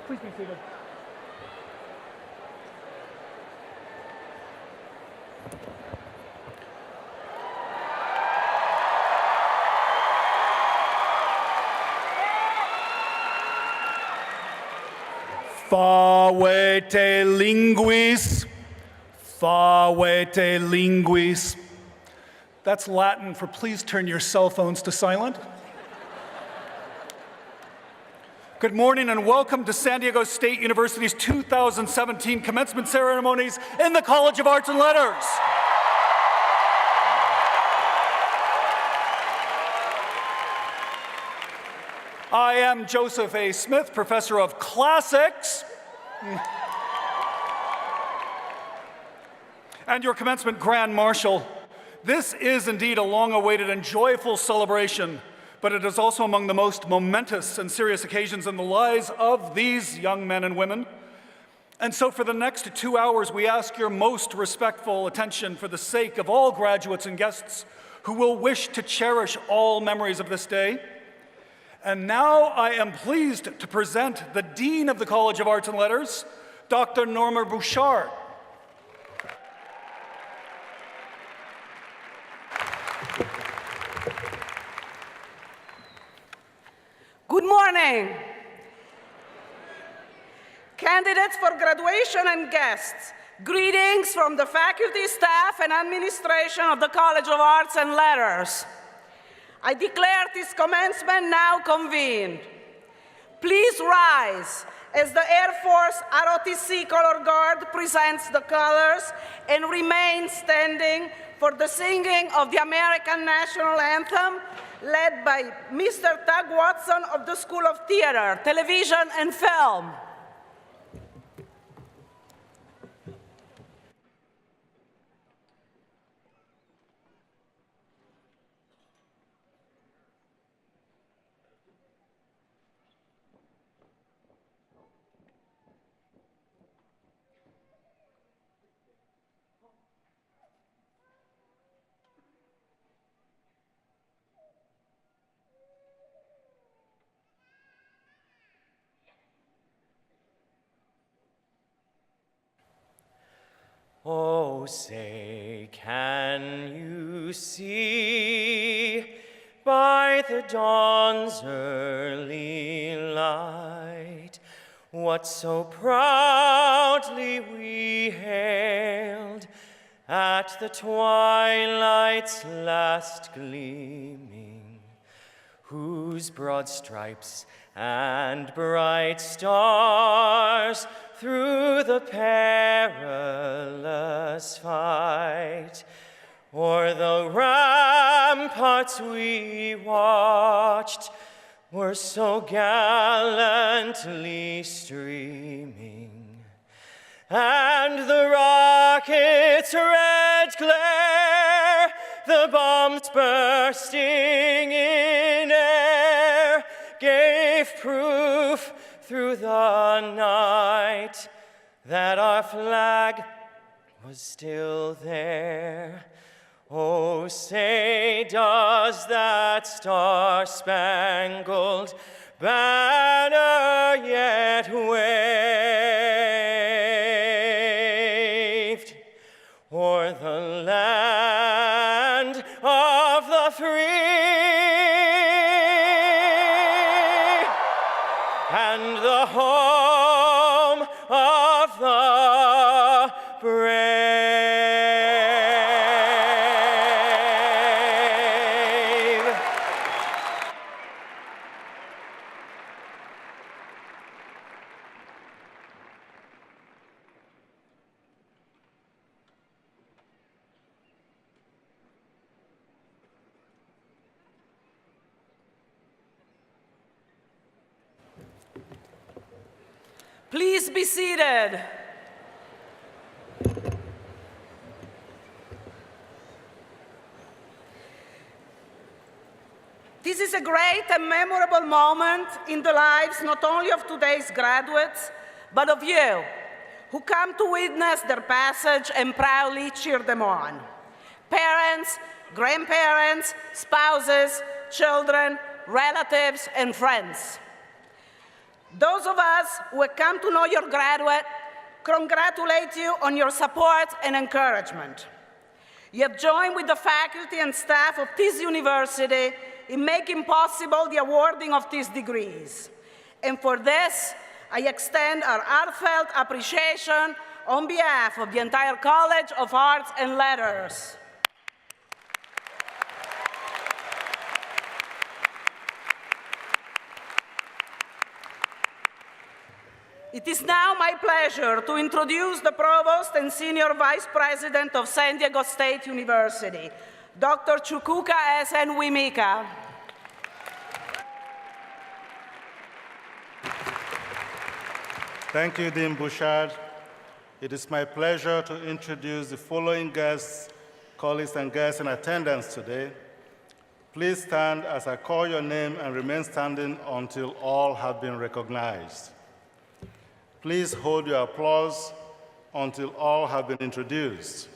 Please be seated. Favete linguis, favete linguis. That's Latin for please turn your cell phones to silent. Good morning and welcome to San Diego State University's 2017 commencement ceremonies in the College of Arts and Letters. I am Joseph A. Smith, Professor of Classics, and your commencement Grand Marshal. This is indeed a long-awaited and joyful celebration, but it is also among the most momentous and serious occasions in the lives of these young men and women. And so for the next 2 hours, we ask your most respectful attention for the sake of all graduates and guests who will wish to cherish all memories of this day. And now I am pleased to present the Dean of the College of Arts and Letters, Dr. Norma Bouchard. Good morning. Candidates for graduation and guests, greetings from the faculty, staff, and administration of the College of Arts and Letters. I declare this commencement now convened. Please rise as the Air Force ROTC Color Guard presents the colors and remain standing for the singing of the American National Anthem, led by Mr. Doug Watson of the School of Theater, Television, and Film. Oh, say, can you see by the dawn's early light what so proudly we hailed at the twilight's last gleaming, whose broad stripes and bright stars through the perilous fight o'er the ramparts we watched were so gallantly streaming, and the rocket's red glare, the bombs bursting in air, gave proof through the night that our flag was still there. Oh, say, does that star-spangled banner yet waved o'er the land of the free and the home of the brave? Please be seated. This is a great and memorable moment in the lives not only of today's graduates, but of you, who come to witness their passage and proudly cheer them on. Parents, grandparents, spouses, children, relatives, and friends. Those of us who have come to know your graduate congratulate you on your support and encouragement. You have joined with the faculty and staff of this university in making possible the awarding of these degrees. And for this, I extend our heartfelt appreciation on behalf of the entire College of Arts and Letters. It is now my pleasure to introduce the Provost and Senior Vice President of San Diego State University, Dr. Chukwuka S.N. Wimika. Thank you, Dean Bouchard. It is my pleasure to introduce the following guests, colleagues, and guests in attendance today. Please stand as I call your name and remain standing until all have been recognized. Please hold your applause until all have been introduced.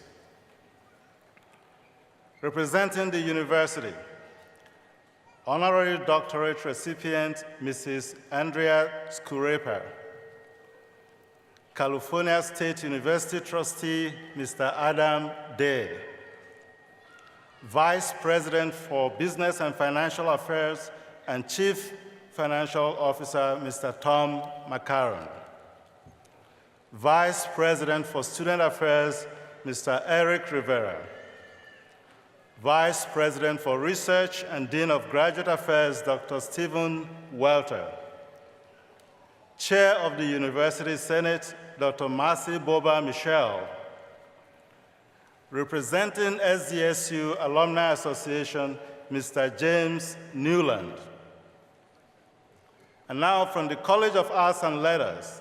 Representing the university, Honorary Doctorate recipient, Mrs. Andrea Skurepa. California State University trustee, Mr. Adam Day. Vice President for Business and Financial Affairs and Chief Financial Officer, Mr. Tom McCarron. Vice President for Student Affairs, Mr. Eric Rivera. Vice President for Research and Dean of Graduate Affairs, Dr. Stephen Welter. Chair of the University Senate, Dr. Marcy Boba Michelle. Representing SDSU Alumni Association, Mr. James Newland. And now from the College of Arts and Letters,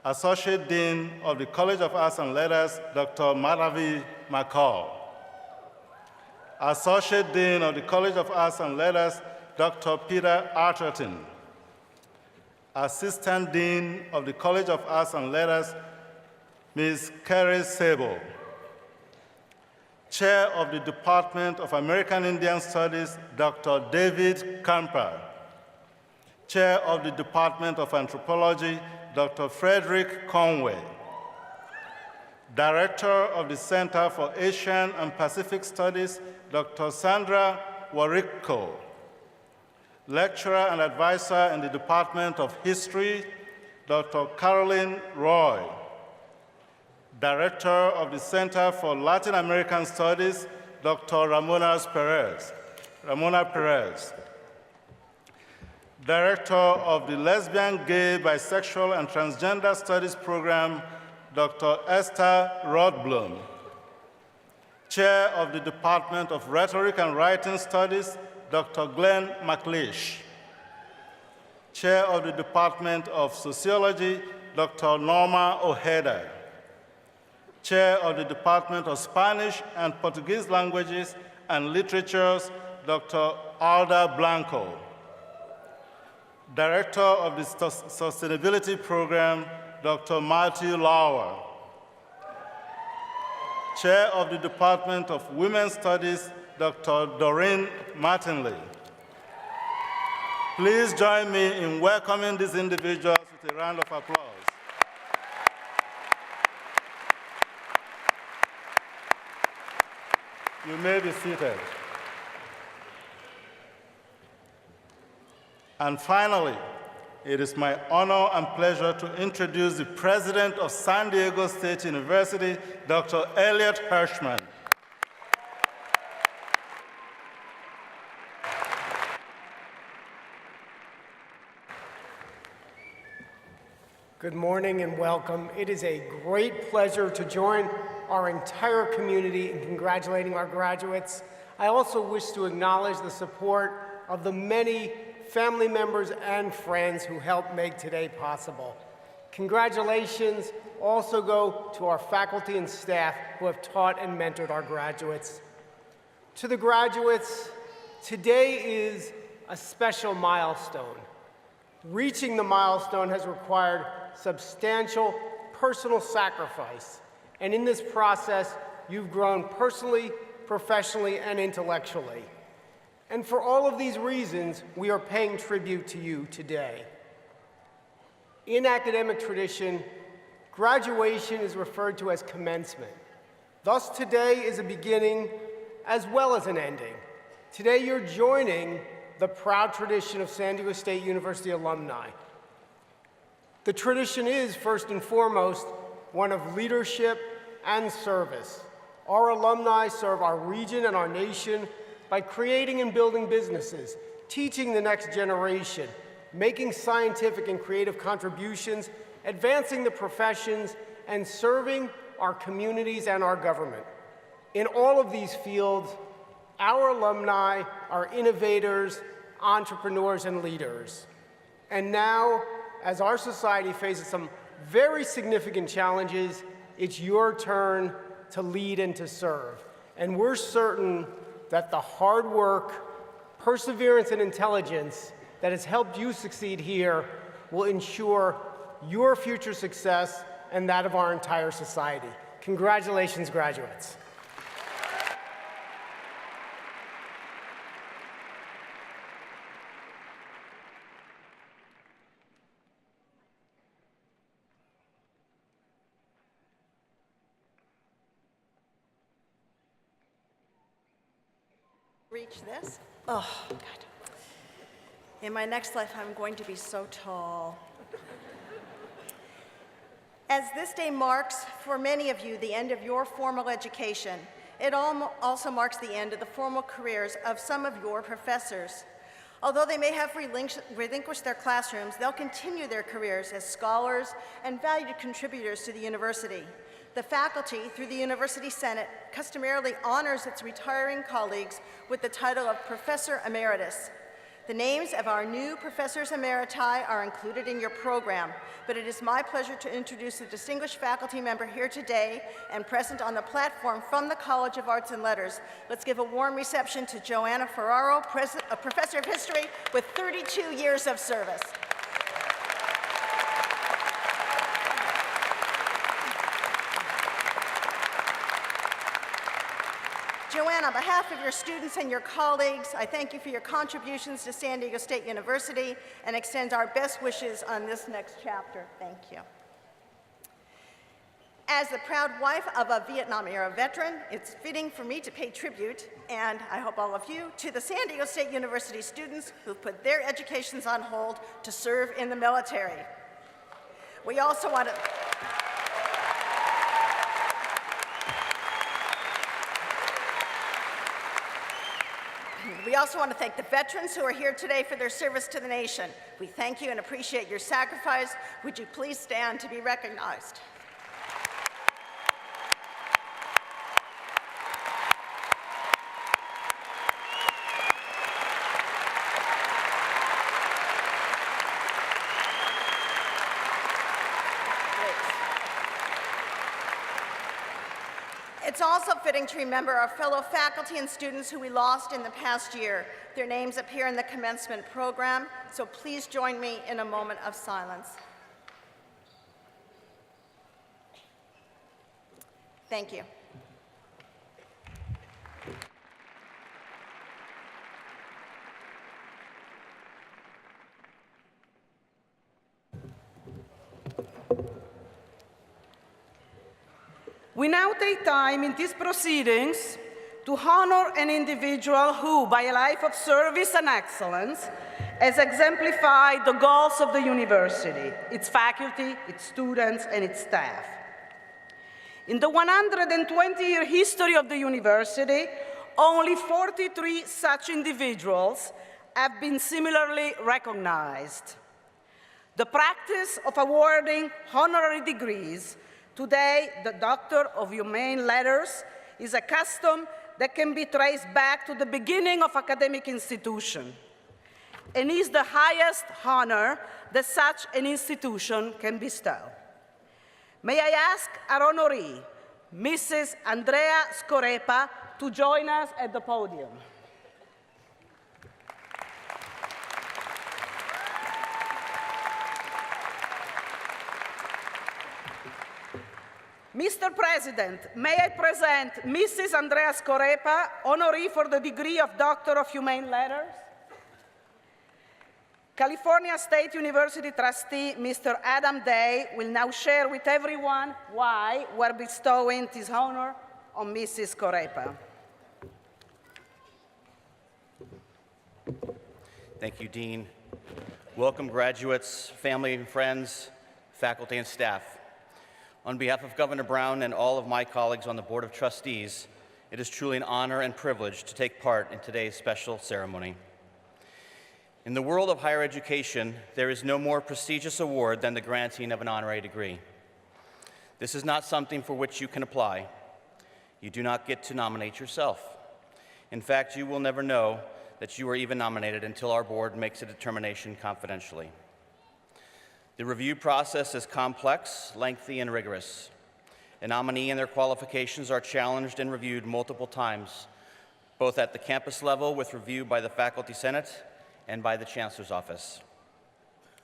Associate Dean of the College of Arts and Letters, Dr. Madhavi McCall. Associate Dean of the College of Arts and Letters, Dr. Peter Arterton. Assistant Dean of the College of Arts and Letters, Ms. Kerry Sable. Chair of the Department of American Indian Studies, Dr. David Kamper. Chair of the Department of Anthropology, Dr. Frederick Conway. Director of the Center for Asian and Pacific Studies, Dr. Sandra Warikko. Lecturer and advisor in the Department of History, Dr. Caroline Roy. Director of the Center for Latin American Studies, Dr. Ramona Perez. Director of the Lesbian, Gay, Bisexual, and Transgender Studies Program, Dr. Esther Rodblum. Chair of the Department of Rhetoric and Writing Studies, Dr. Glenn McLeish. Chair of the Department of Sociology, Dr. Norma Ojeda. Chair of the Department of Spanish and Portuguese Languages and Literatures, Dr. Alda Blanco. Director of the Sustainability Program, Dr. Matthew Lauer. Chair of the Department of Women's Studies, Dr. Doreen Martinley. Please join me in welcoming these individuals with a round of applause. You may be seated. And finally, it is my honor and pleasure to introduce the President of San Diego State University, Dr. Elliot Hirschman. Good morning and welcome. It is a great pleasure to join our entire community in congratulating our graduates. I also wish to acknowledge the support of the many family members and friends who helped make today possible. Congratulations also go to our faculty and staff who have taught and mentored our graduates. To the graduates, today is a special milestone. Reaching the milestone has required substantial personal sacrifice, and in this process, you've grown personally, professionally, and intellectually. And for all of these reasons, we are paying tribute to you today. In academic tradition, graduation is referred to as commencement. Thus, today is a beginning as well as an ending. Today, you're joining the proud tradition of San Diego State University alumni. The tradition is, first and foremost, one of leadership and service. Our alumni serve our region and our nation by creating and building businesses, teaching the next generation, making scientific and creative contributions, advancing the professions, and serving our communities and our government. In all of these fields, our alumni are innovators, entrepreneurs, and leaders. And now, as our society faces some very significant challenges, it's your turn to lead and to serve. And we're certain that the hard work, perseverance, and intelligence that has helped you succeed here will ensure your future success and that of our entire society. Congratulations, graduates. Reach this. Oh, God. In my next life, I'm going to be so tall. As this day marks, for many of you, the end of your formal education, it also marks the end of the formal careers of some of your professors. Although they may have relinquished their classrooms, they'll continue their careers as scholars and valued contributors to the university. The faculty, through the University Senate, customarily honors its retiring colleagues with the title of Professor Emeritus. The names of our new Professors Emeriti are included in your program, but it is my pleasure to introduce a distinguished faculty member here today and present on the platform from the College of Arts and Letters. Let's give a warm reception to Joanna Ferraro, a Professor of History with 32 years of service. Joanna, on behalf of your students and your colleagues, I thank you for your contributions to San Diego State University and extend our best wishes on this next chapter. Thank you. As the proud wife of a Vietnam-era veteran, it's fitting for me to pay tribute, and I hope all of you, to the San Diego State University students who've put their educations on hold to serve in the military. We also want to... We also want to thank the veterans who are here today for their service to the nation. We thank you and appreciate your sacrifice. Would you please stand to be recognized? It's also fitting to remember our fellow faculty and students who we lost in the past year. Their names appear in the commencement program, so please join me in a moment of silence. Thank you. We now take time in these proceedings to honor an individual who, by a life of service and excellence, has exemplified the goals of the university, its faculty, its students, and its staff. In the 120-year history of the university, only 43 such individuals have been similarly recognized. The practice of awarding honorary degrees, today, the Doctor of Humane Letters, is a custom that can be traced back to the beginning of academic institution, and is the highest honor that such an institution can bestow. May I ask our honoree, Mrs. Andrea Scorepa, to join us at the podium. Mr. President, may I present Mrs. Andrea Scorepa, honoree for the degree of Doctor of Humane Letters? California State University trustee, Mr. Adam Day, will now share with everyone why we're bestowing this honor on Mrs. Scorepa. Thank you, Dean. Welcome, graduates, family and friends, faculty and staff. On behalf of Governor Brown and all of my colleagues on the Board of Trustees, it is truly an honor and privilege to take part in today's special ceremony. In the world of higher education, there is no more prestigious award than the granting of an honorary degree. This is not something for which you can apply. You do not get to nominate yourself. In fact, you will never know that you are even nominated until our board makes a determination confidentially. The review process is complex, lengthy, and rigorous. A nominee and their qualifications are challenged and reviewed multiple times, both at the campus level with review by the Faculty Senate and by the Chancellor's Office.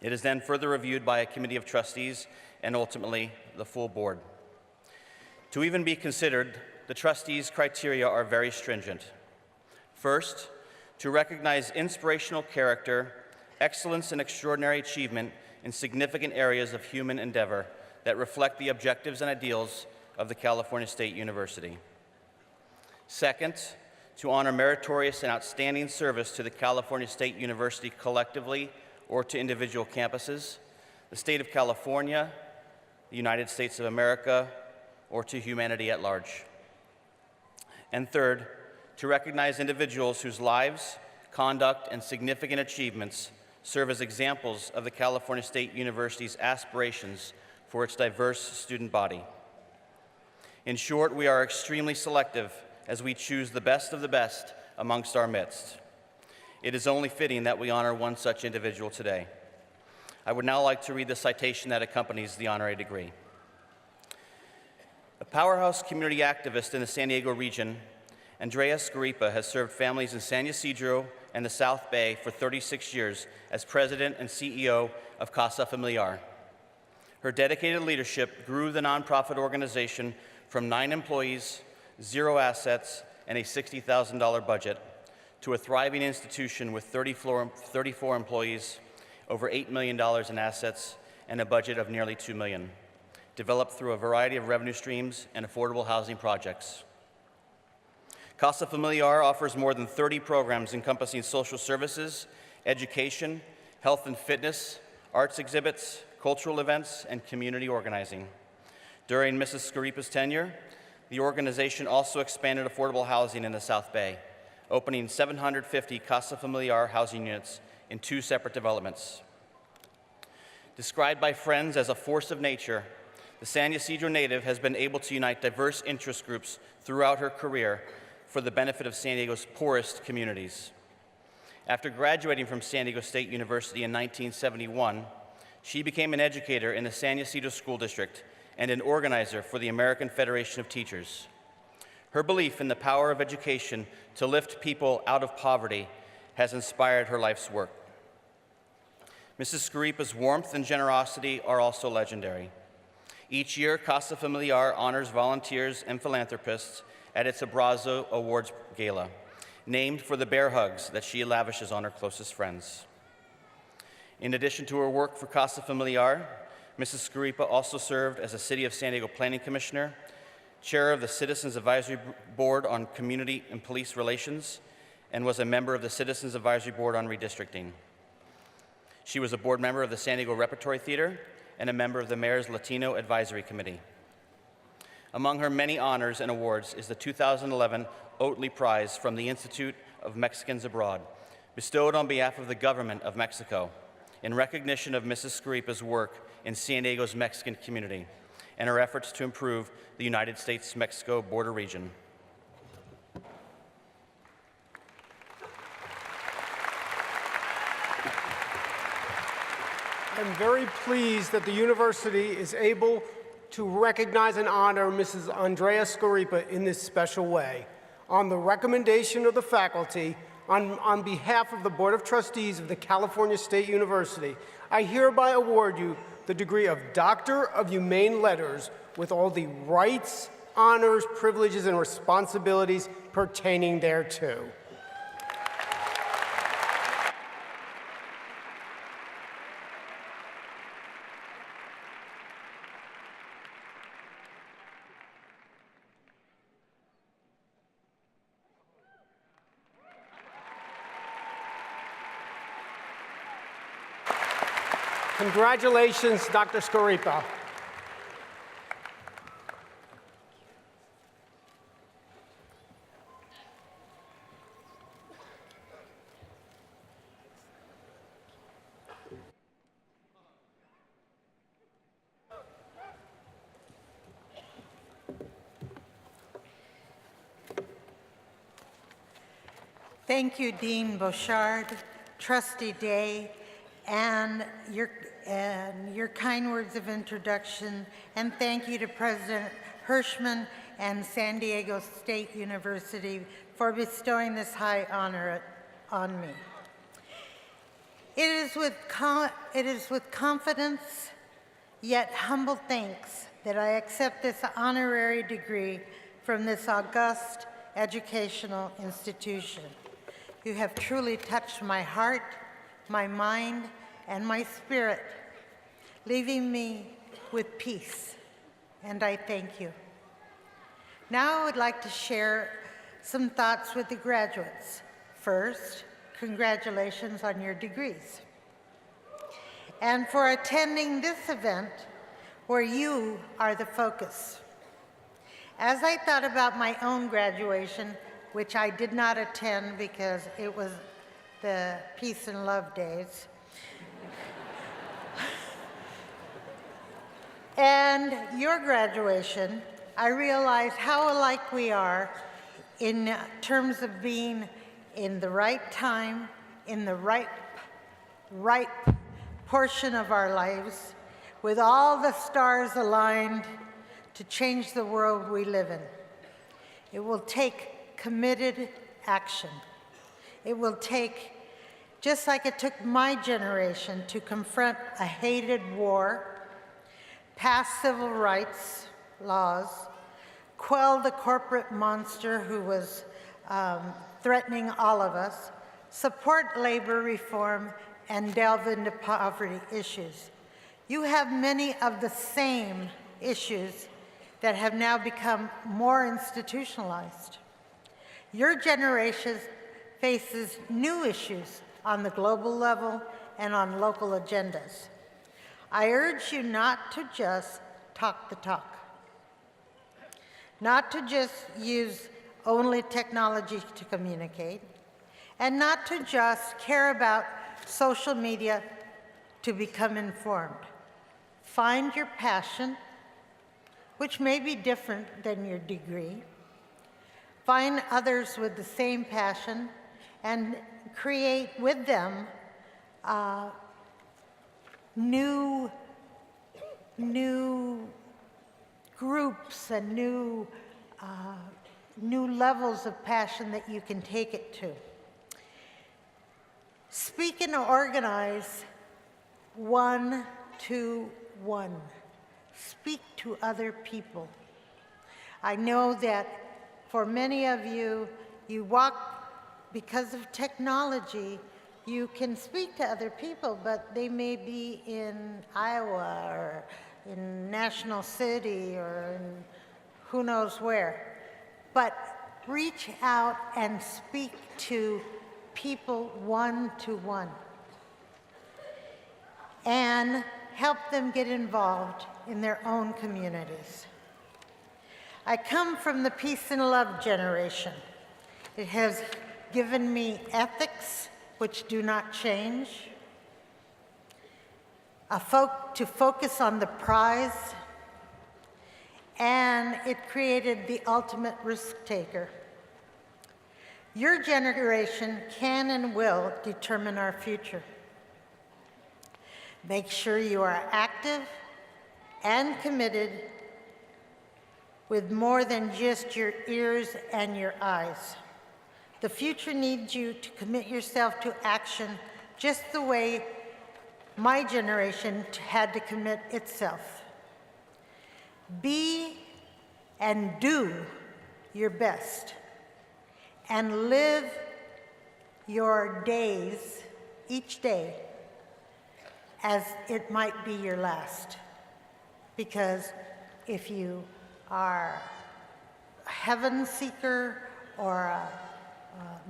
It is then further reviewed by a committee of trustees and ultimately the full board. To even be considered, the trustees' criteria are very stringent. First, to recognize inspirational character, excellence, and extraordinary achievement in significant areas of human endeavor that reflect the objectives and ideals of the California State University. Second, to honor meritorious and outstanding service to the California State University collectively or to individual campuses, the state of California, the United States of America, or to humanity at large. And third, to recognize individuals whose lives, conduct, and significant achievements serve as examples of the California State University's aspirations for its diverse student body. In short, we are extremely selective as we choose the best of the best amongst our midst. It is only fitting that we honor one such individual today. I would now like to read the citation that accompanies the honorary degree. A powerhouse community activist in the San Diego region, Andrea Scorepa has served families in San Ysidro and the South Bay for 36 years as president and CEO of Casa Familiar. Her dedicated leadership grew the nonprofit organization from 9 employees, 0 assets, and a $60,000 budget to a thriving institution with 34 employees, over $8 million in assets, and a budget of nearly $2 million, developed through a variety of revenue streams and affordable housing projects. Casa Familiar offers more than 30 programs encompassing social services, education, health and fitness, arts exhibits, cultural events, and community organizing. During Mrs. Scorepa's tenure, the organization also expanded affordable housing in the South Bay, opening 750 Casa Familiar housing units in 2 separate developments. Described by friends as a force of nature, the San Ysidro native has been able to unite diverse interest groups throughout her career for the benefit of San Diego's poorest communities. After graduating from San Diego State University in 1971, she became an educator in the San Ysidro School District and an organizer for the American Federation of Teachers. Her belief in the power of education to lift people out of poverty has inspired her life's work. Mrs. Scorepa's warmth and generosity are also legendary. Each year, Casa Familiar honors volunteers and philanthropists at its Abrazo Awards Gala, named for the bear hugs that she lavishes on her closest friends. In addition to her work for Casa Familiar, Mrs. Scorepa also served as a City of San Diego Planning Commissioner, Chair of the Citizens Advisory Board on Community and Police Relations, and was a member of the Citizens Advisory Board on Redistricting. She was a board member of the San Diego Repertory Theater and a member of the Mayor's Latino Advisory Committee. Among her many honors and awards is the 2011 Oatley Prize from the Institute of Mexicans Abroad, bestowed on behalf of the government of Mexico in recognition of Mrs. Scorepa's work in San Diego's Mexican community and her efforts to improve the United States-Mexico border region. I'm very pleased that the university is able to recognize and honor Mrs. Andrea Scorepa in this special way. On the recommendation of the faculty, on behalf of the Board of Trustees of the California State University, I hereby award you the degree of Doctor of Humane Letters with all the rights, honors, privileges, and responsibilities pertaining thereto. Congratulations, Dr. Scaripa. Thank you, Dean Bouchard, Trustee Day, and your kind words of introduction, and thank you to President Hirschman and San Diego State University for bestowing this high honor on me. It is with confidence, yet humble thanks, that I accept this honorary degree from this august educational institution. You have truly touched my heart, my mind, and my spirit, leaving me with peace, and I thank you. Now I would like to share some thoughts with the graduates. First, congratulations on your degrees, and for attending this event where you are the focus. As I thought about my own graduation, which I did not attend because it was the Peace and Love Days, and your graduation, I realized how alike we are in terms of being in the right time, in the right portion of our lives, with all the stars aligned to change the world we live in. It will take committed action. It will take, just like it took my generation to confront a hated war, pass civil rights laws, quell the corporate monster who was threatening all of us, support labor reform, and delve into poverty issues. You have many of the same issues that have now become more institutionalized. Your generation faces new issues on the global level and on local agendas. I urge you not to just talk the talk, not to just use only technology to communicate, and not to just care about social media to become informed. Find your passion, which may be different than your degree. Find others with the same passion and create with them new groups and new levels of passion that you can take it to. Speak and organize one-to-one. Speak to other people. I know that for many of you, you walk, because of technology, you can speak to other people, but they may be in Iowa or in National City or in who knows where. But reach out and speak to people one-to-one and help them get involved in their own communities. I come from the peace and love generation. It has given me ethics which do not change, to focus on the prize, and it created the ultimate risk taker. Your generation can and will determine our future. Make sure you are active and committed with more than just your ears and your eyes. The future needs you to commit yourself to action just the way my generation had to commit itself. Be and do your best and live your days, each day, as it might be your last. Because if you are a heaven seeker or a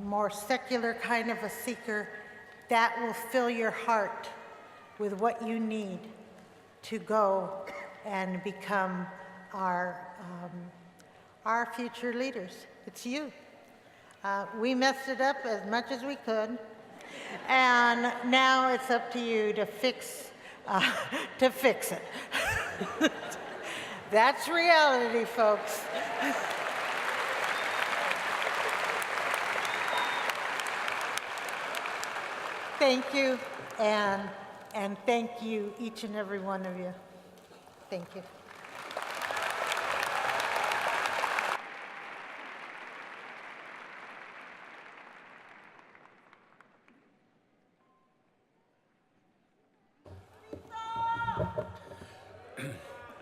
more secular kind of a seeker, that will fill your heart with what you need to go and become our future leaders. It's you. We messed it up as much as we could, and now it's up to you to fix it. That's reality, folks. Thank you, and thank you, each and every one of you. Thank you.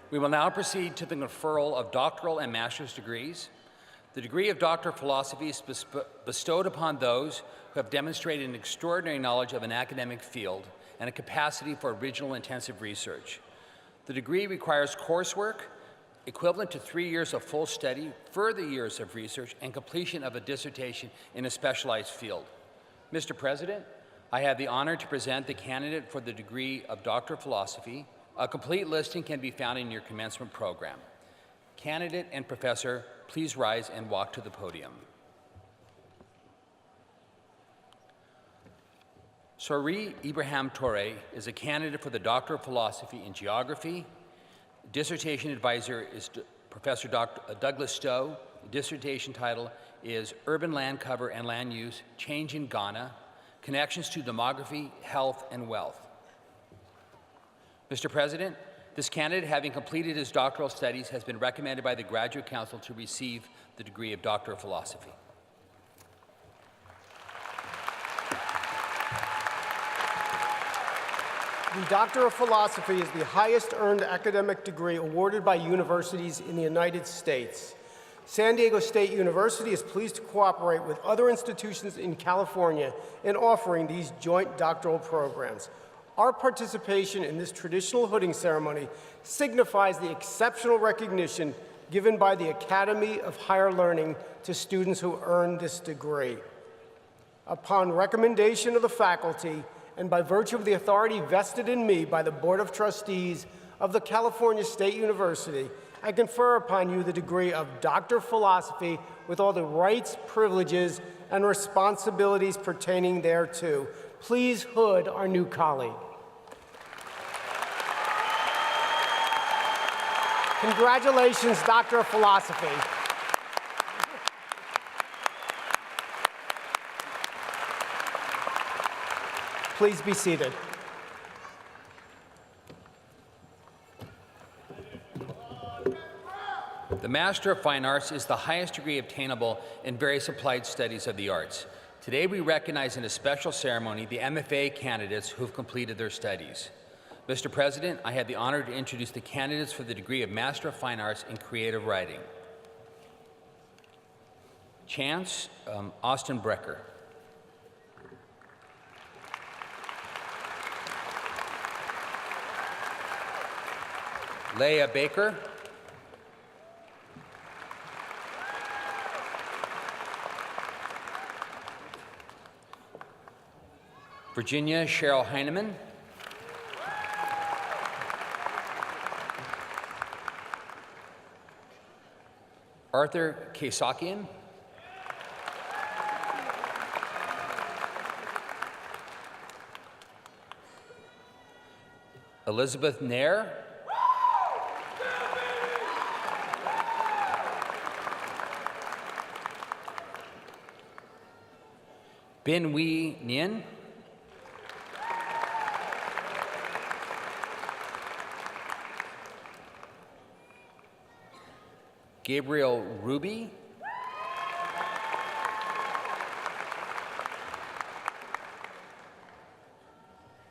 We will now proceed to the conferral of doctoral and master's degrees. The degree of Doctor of Philosophy is bestowed upon those who have demonstrated an extraordinary knowledge of an academic field and a capacity for original intensive research. The degree requires coursework equivalent to 3 years of full study, further years of research, and completion of a dissertation in a specialized field. Mr. President, I have the honor to present the candidate for the degree of Doctor of Philosophy. A complete listing can be found in your commencement program. Candidate and professor, please rise and walk to the podium. Sori Ibrahim Torre is a candidate for the Doctor of Philosophy in Geography. Dissertation advisor is Professor Douglas Stowe. The dissertation title is Urban Land Cover and Land Use, Change in Ghana, Connections to Demography, Health, and Wealth. Mr. President, this candidate, having completed his doctoral studies, has been recommended by the Graduate Council to receive the degree of Doctor of Philosophy. The Doctor of Philosophy is the highest earned academic degree awarded by universities in the United States. San Diego State University is pleased to cooperate with other institutions in California in offering these joint doctoral programs. Our participation in this traditional hooding ceremony signifies the exceptional recognition given by the Academy of Higher Learning to students who earn this degree. Upon recommendation of the faculty, and by virtue of the authority vested in me by the Board of Trustees of the California State University, I confer upon you the degree of Doctor of Philosophy with all the rights, privileges, and responsibilities pertaining thereto. Please hood our new colleague. Congratulations, Doctor of Philosophy. Please be seated. The Master of Fine Arts is the highest degree obtainable in various applied studies of the arts. Today we recognize in a special ceremony the MFA candidates who have completed their studies. Mr. President, I have the honor to introduce the candidates for the degree of Master of Fine Arts in Creative Writing. Chance Austin Brecker. Leah Baker. Virginia Cheryl Heineman. Arthur Kasakian. Elizabeth Nair. Bin Wee Nguyen. Gabriel Ruby.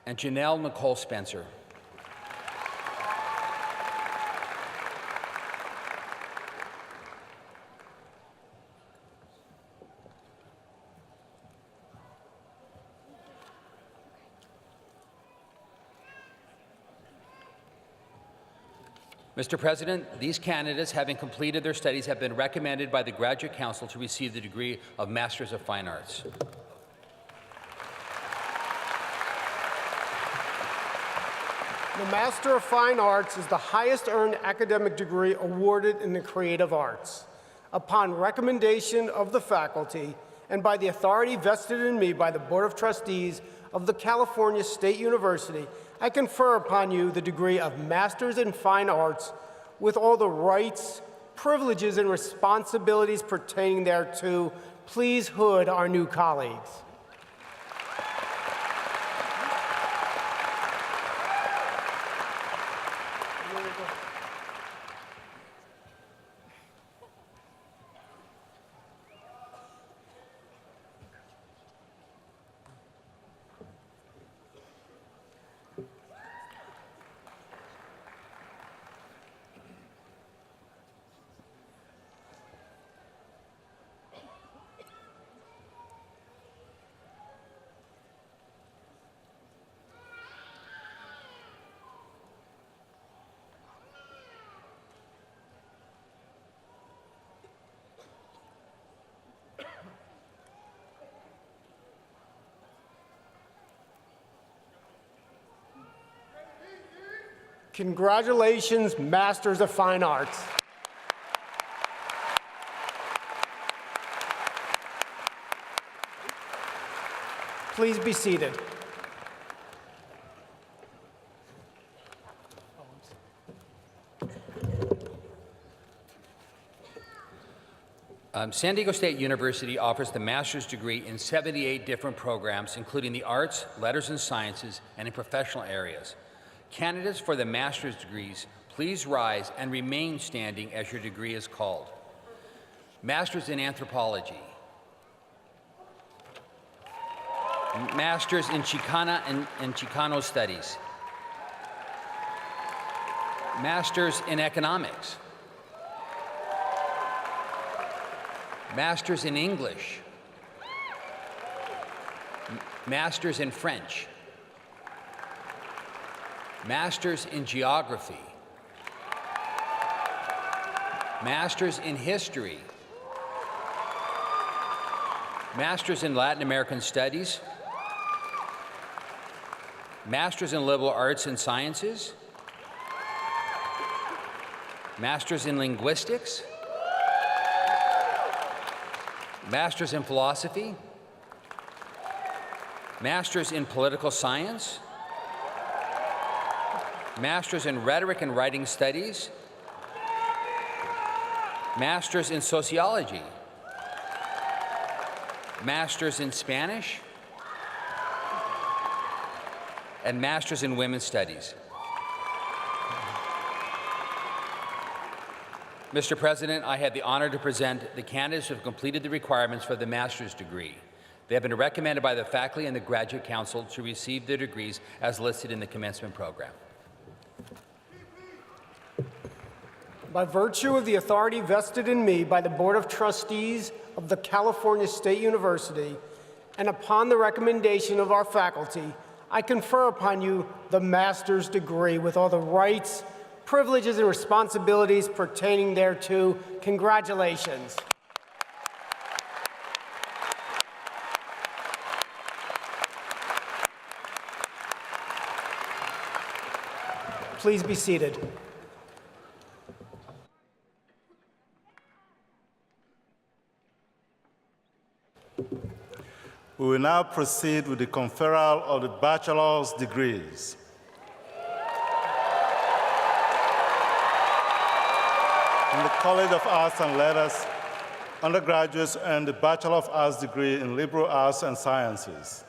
And Janelle Nicole Spencer. Mr. President, these candidates, having completed their studies, have been recommended by the Graduate Council to receive the degree of Masters of Fine Arts. The Master of Fine Arts is the highest earned academic degree awarded in the creative arts. Upon recommendation of the faculty and by the authority vested in me by the Board of Trustees of the California State University, I confer upon you the degree of Masters in Fine Arts with all the rights, privileges, and responsibilities pertaining thereto. Please hood our new colleagues. Congratulations, Masters of Fine Arts. Please be seated. San Diego State University offers the master's degree in 78 different programs, including the arts, letters and sciences, and in professional areas. Candidates for the master's degrees, please rise and remain standing as your degree is called. Masters in Anthropology. Masters in Chicana and Chicano Studies. Masters in Economics. Masters in English. Masters in French. Masters in Geography. Masters in History. Masters in Latin American Studies. Masters in Liberal Arts and Sciences. Masters in Linguistics. Masters in Philosophy. Masters in Political Science. Masters in Rhetoric and Writing Studies. Masters in Sociology. Masters in Spanish. And Masters in Women's Studies. Mr. President, I have the honor to present the candidates who have completed the requirements for the master's degree. They have been recommended by the faculty and the Graduate Council to receive their degrees as listed in the commencement program. By virtue of the authority vested in me by the Board of Trustees of the California State University, and upon the recommendation of our faculty, I confer upon you the master's degree with all the rights, privileges, and responsibilities pertaining thereto. Congratulations. Please be seated. We will now proceed with the conferral of the bachelor's degrees. In the College of Arts and Letters, undergraduates earn the Bachelor of Arts degree in Liberal Arts and Sciences.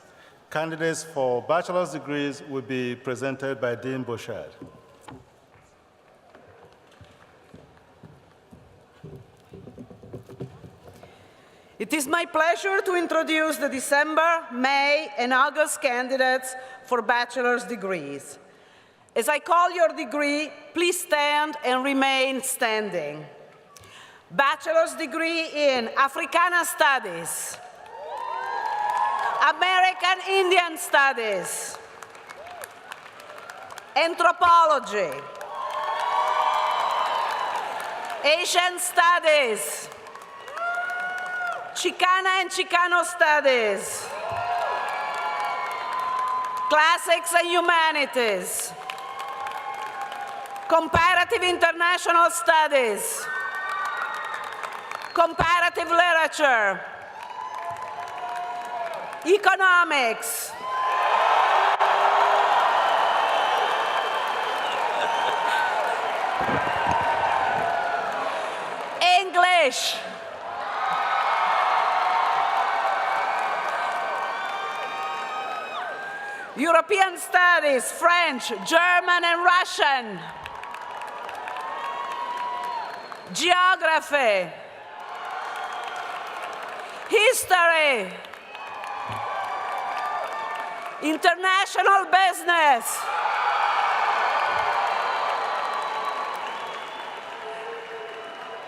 Candidates for bachelor's degrees will be presented by Dean Bouchard. It is my pleasure to introduce the December, May, and August candidates for bachelor's degrees. As I call your degree, please stand and remain standing. Bachelor's degree in Africana Studies, American Indian Studies, Anthropology, Asian Studies, Chicana and Chicano Studies, Classics and Humanities, Comparative International Studies, Comparative Literature, Economics, English, European Studies, French, German, and Russian, Geography, History, International Business,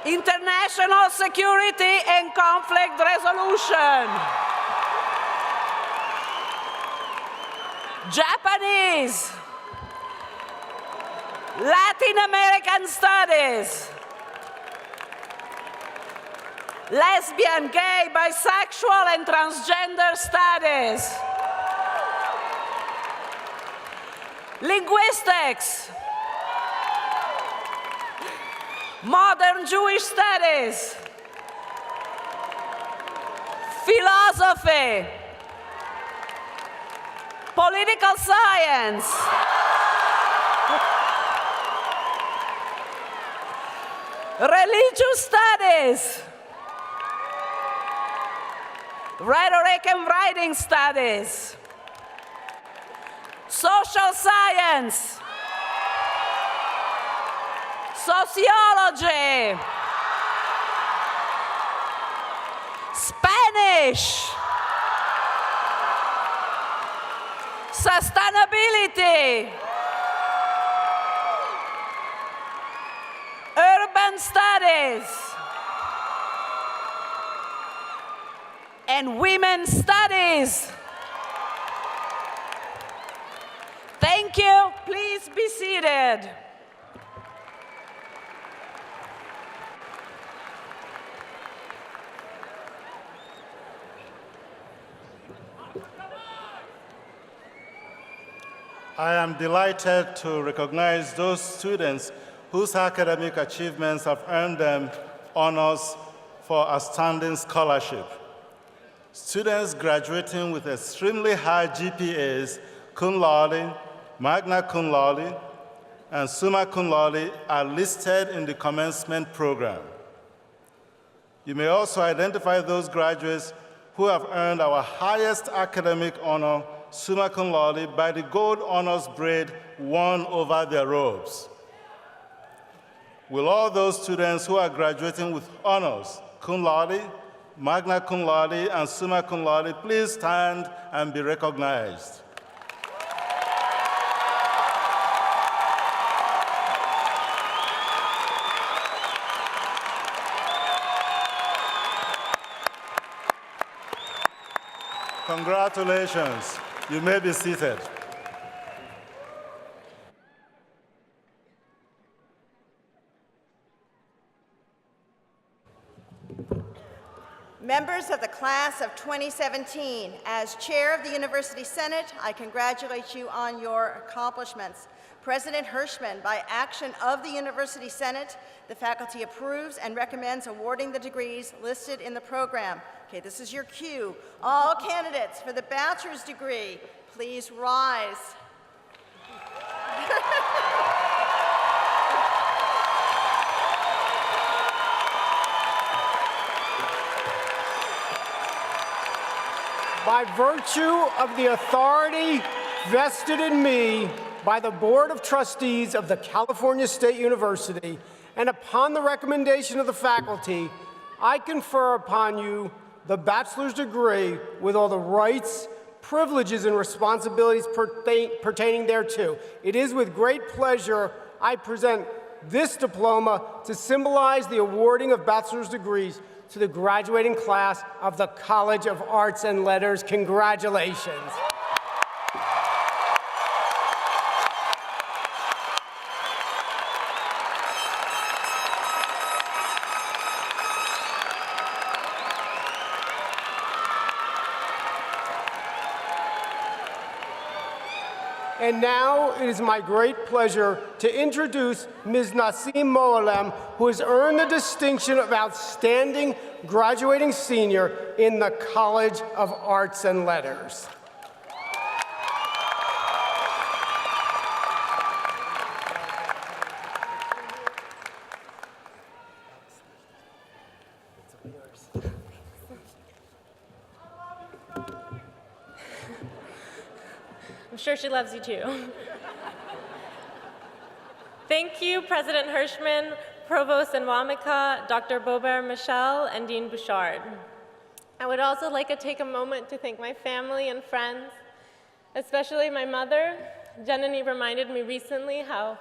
International Security and Conflict Resolution, Japanese, Latin American Studies, Lesbian, Gay, Bisexual, and Transgender Studies, Linguistics, Modern Jewish Studies, Philosophy, Political Science, Religious Studies, Rhetoric and Writing Studies, Social Science, Sociology, Spanish, Sustainability, Urban Studies, and Women's Studies. Thank you. Please be seated. I am delighted to recognize those students whose academic achievements have earned them honors for outstanding scholarship. Students graduating with extremely high GPAs, cum laude, magna cum laude, and summa cum laude are listed in the commencement program. You may also identify those graduates who have earned our highest academic honor, summa cum laude, by the gold honors braid worn over their robes. Will all those students who are graduating with honors, cum laude, magna cum laude, and summa cum laude, please stand and be recognized. Congratulations. You may be seated. Members of the class of 2017, as chair of the University Senate, I congratulate you on your accomplishments. President Hirschman, by action of the University Senate, the faculty approves and recommends awarding the degrees listed in the program. Okay, this is your cue. All candidates for the bachelor's degree, please rise. By virtue of the authority vested in me by the Board of Trustees of the California State University, and upon the recommendation of the faculty, I confer upon you the bachelor's degree with all the rights, privileges, and responsibilities pertaining thereto. It is with great pleasure I present this diploma to symbolize the awarding of bachelor's degrees to the graduating class of the College of Arts and Letters. Congratulations. And now it is my great pleasure to introduce Ms. Nasim Moalem, who has earned the distinction of Outstanding Graduating Senior in the College of Arts and Letters. I'm sure she loves you too. Thank you, President Hirschman, Provost Nwamika, Dr. Bober Michel, and Dean Bouchard. I would also like to take a moment to thank my family and friends, especially my mother. Janani reminded me recently how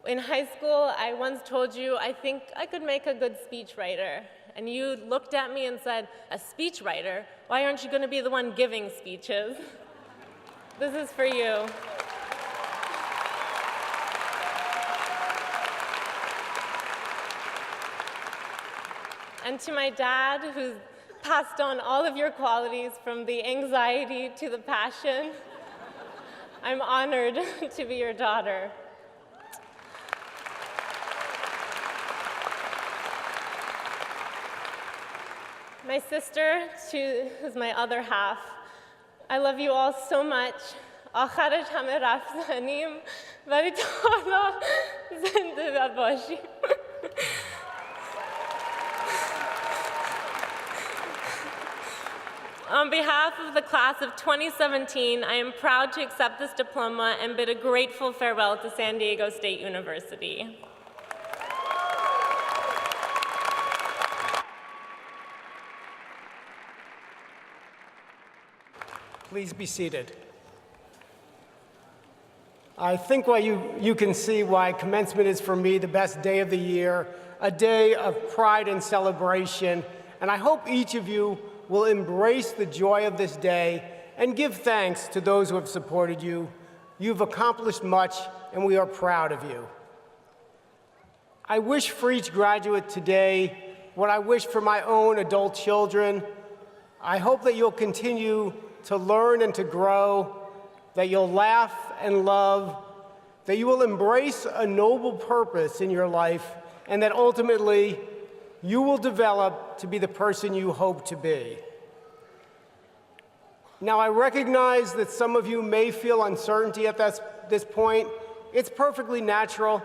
in high school I once told you I think I could make a good speechwriter. And you looked at me and said, a speechwriter? Why aren't you going to be the one giving speeches? This is for you. And to my dad, who's passed on all of your qualities from the anxiety to the passion, I'm honored to be your daughter. My sister, who's my other half, I love you all so much. آخرش همه رفت زنیم ولی تا حالا زنده باشیم. On behalf of the class of 2017, I am proud to accept this diploma and bid a grateful farewell to San Diego State University. Please be seated. I think you can see why commencement is for me the best day of the year, a day of pride and celebration, and I hope each of you will embrace the joy of this day and give thanks to those who have supported you. You've accomplished much, and we are proud of you. I wish for each graduate today what I wish for my own adult children. I hope that you'll continue to learn and to grow, that you'll laugh and love, that you will embrace a noble purpose in your life, and that ultimately you will develop to be the person you hope to be. Now, I recognize that some of you may feel uncertainty at this point. It's perfectly natural.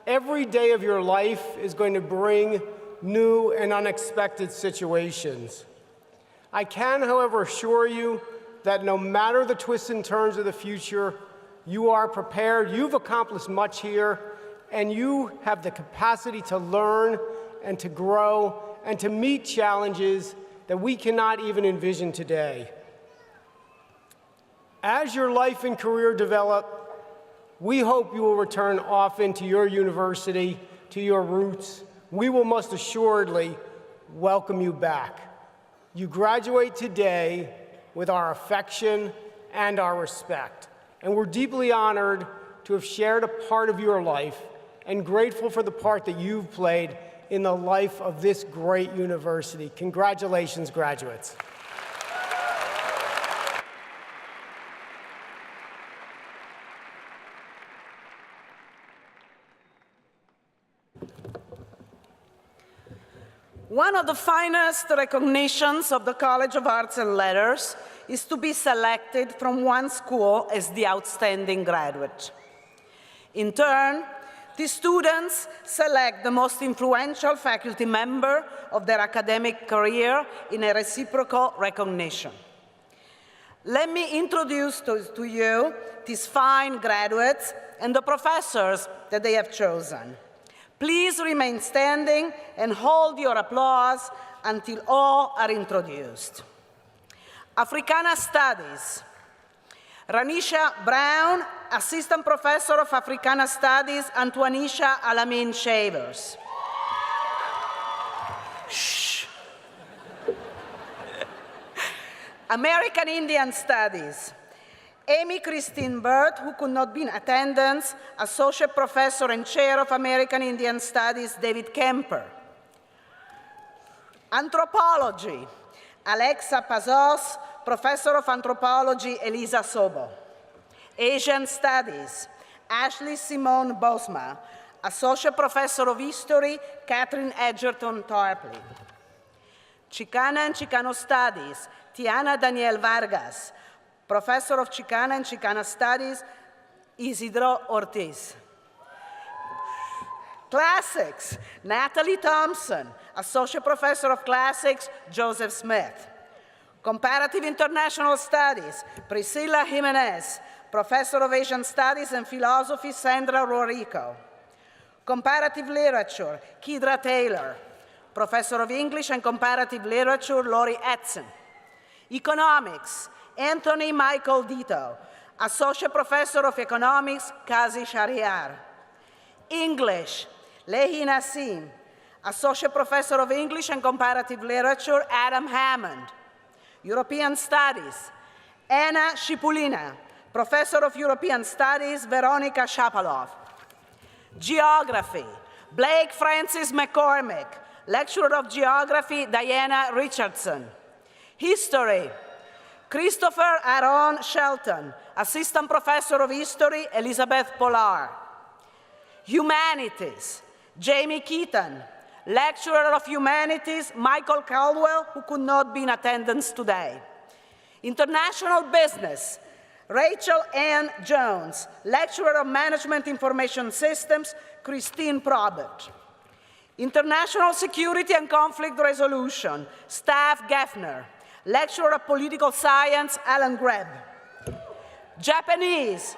Every day of your life is going to bring new and unexpected situations. I can, however, assure you that no matter the twists and turns of the future, you are prepared, you've accomplished much here, and you have the capacity to learn and to grow and to meet challenges that we cannot even envision today. As your life and career develop, we hope you will return often to your university, to your roots. We will most assuredly welcome you back. You graduate today with our affection and our respect. And we're deeply honored to have shared a part of your life and grateful for the part that you've played in the life of this great university. Congratulations, graduates. One of the finest recognitions of the College of Arts and Letters is to be selected from one school as the outstanding graduate. In turn, the students select the most influential faculty member of their academic career in a reciprocal recognition. Let me introduce to you these fine graduates and the professors that they have chosen. Please remain standing and hold your applause until all are introduced. Africana Studies. Ranisha Brown, Assistant Professor of Africana Studies, Antoinisha Alamin Shavers. Shh. American Indian Studies. Amy Christine Bird, who could not be in attendance, Associate Professor and Chair of American Indian Studies, David Kemper. Anthropology, Alexa Pazos, Professor of Anthropology, Elisa Sobo. Asian Studies, Ashley Simone Bosma, Associate Professor of History, Catherine Edgerton Tarpley. Chicana and Chicano Studies, Tiana Daniel Vargas, Professor of Chicana and Chicana Studies, Isidro Ortiz. Classics, Natalie Thompson, Associate Professor of Classics, Joseph Smith. Comparative International Studies, Priscilla Jimenez, Professor of Asian Studies and Philosophy, Sandra Rorico. Comparative Literature, Kidra Taylor. Professor of English and Comparative Literature, Lori Edson. Economics, Anthony Michael Dito, Associate Professor of Economics, Kazi Shariar. English, Lehi Nassim, Associate Professor of English and Comparative Literature, Adam Hammond. European Studies, Anna Shipulina, Professor of European Studies, Veronica Shapalov. Geography, Blake Francis McCormick, Lecturer of Geography, Diana Richardson. History, Christopher Aaron Shelton, Assistant Professor of History, Elizabeth Polar. Humanities, Jamie Keaton, Lecturer of Humanities, Michael Caldwell, who could not be in attendance today. International Business, Rachel Ann Jones, Lecturer of Management Information Systems, Christine Probert. International Security and Conflict Resolution, Staff Geffner, Lecturer of Political Science, Alan Greb. Japanese,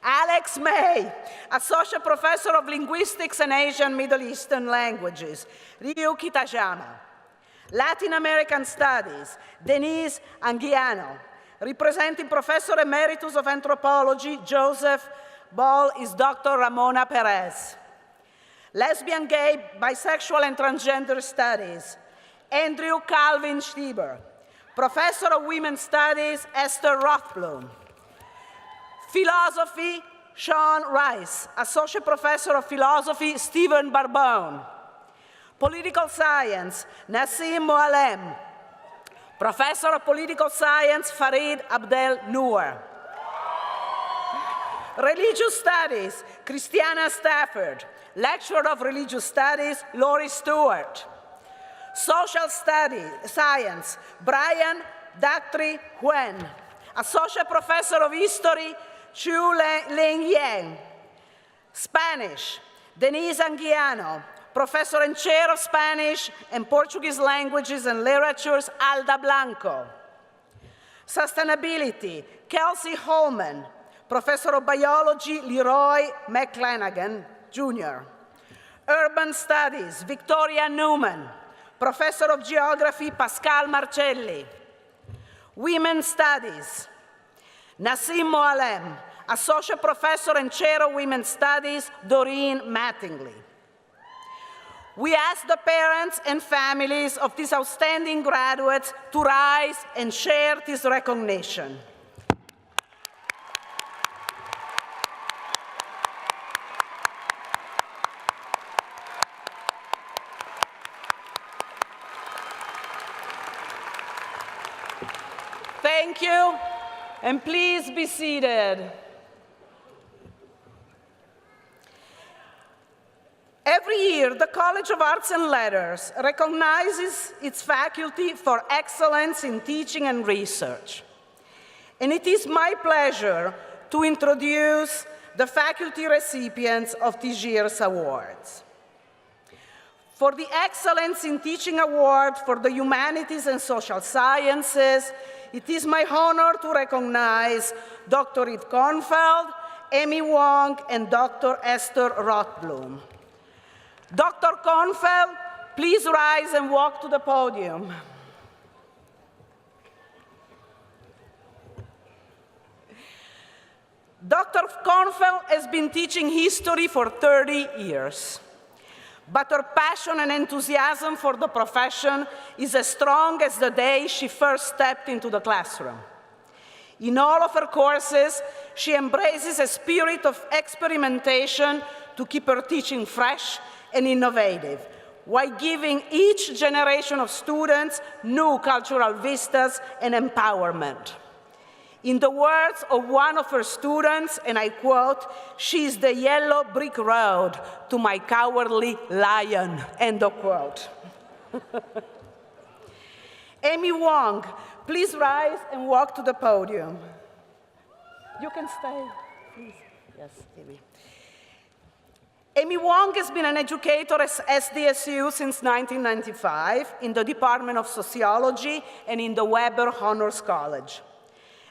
Alex May, Associate Professor of Linguistics and Asian Middle Eastern Languages, Ryu Kitajima. Latin American Studies, Denise Anguiano. Representing Professor Emeritus of Anthropology, Joseph Ball, is Dr. Ramona Perez. Lesbian, Gay, Bisexual, and Transgender Studies, Andrew Calvin Stieber. Professor of Women's Studies, Esther Rothblum. Philosophy, Sean Rice. Associate Professor of Philosophy, Stephen Barbone. Political Science, Nassim Moalem. Professor of Political Science, Farid Abdel Noor. Religious Studies, Christiana Stafford. Lecturer of Religious Studies, Laurie Stewart. Social Science, Brian Dactri Huen. Associate Professor of History, Chu Ling Yang. Spanish, Denise Anguiano. Professor and Chair of Spanish and Portuguese Languages and Literatures, Alda Blanco. Sustainability, Kelsey Holman. Professor of Biology, Leroy McClanagan, Jr. Urban Studies, Victoria Newman. Professor of Geography, Pascal Marcelli. Women's Studies, Nassim Moalem. Associate Professor and Chair of Women's Studies, Doreen Mattingly. We ask the parents and families of these outstanding graduates to rise and share this recognition. Thank you, and please be seated. Every year, the College of Arts and Letters recognizes its faculty for excellence in teaching and research. And it is my pleasure to introduce the faculty recipients of this year's awards. For the Excellence in Teaching Award for the Humanities and Social Sciences, it is my honor to recognize Dr. Eve Kornfeld, Amy Wong, and Dr. Esther Rothblum. Dr. Kornfeld, please rise and walk to the podium. Dr. Kornfeld has been teaching history for 30 years, but her passion and enthusiasm for the profession is as strong as the day she first stepped into the classroom. In all of her courses, she embraces a spirit of experimentation to keep her teaching fresh and innovative, while giving each generation of students new cultural vistas and empowerment. In the words of one of her students, and I quote, "She's the yellow brick road to my cowardly lion," end of quote. Amy Wong, please rise and walk to the podium. You can stay, please. Yes, Amy. Amy Wong has been an educator at SDSU since 1995 in the Department of Sociology and in the Weber Honors College.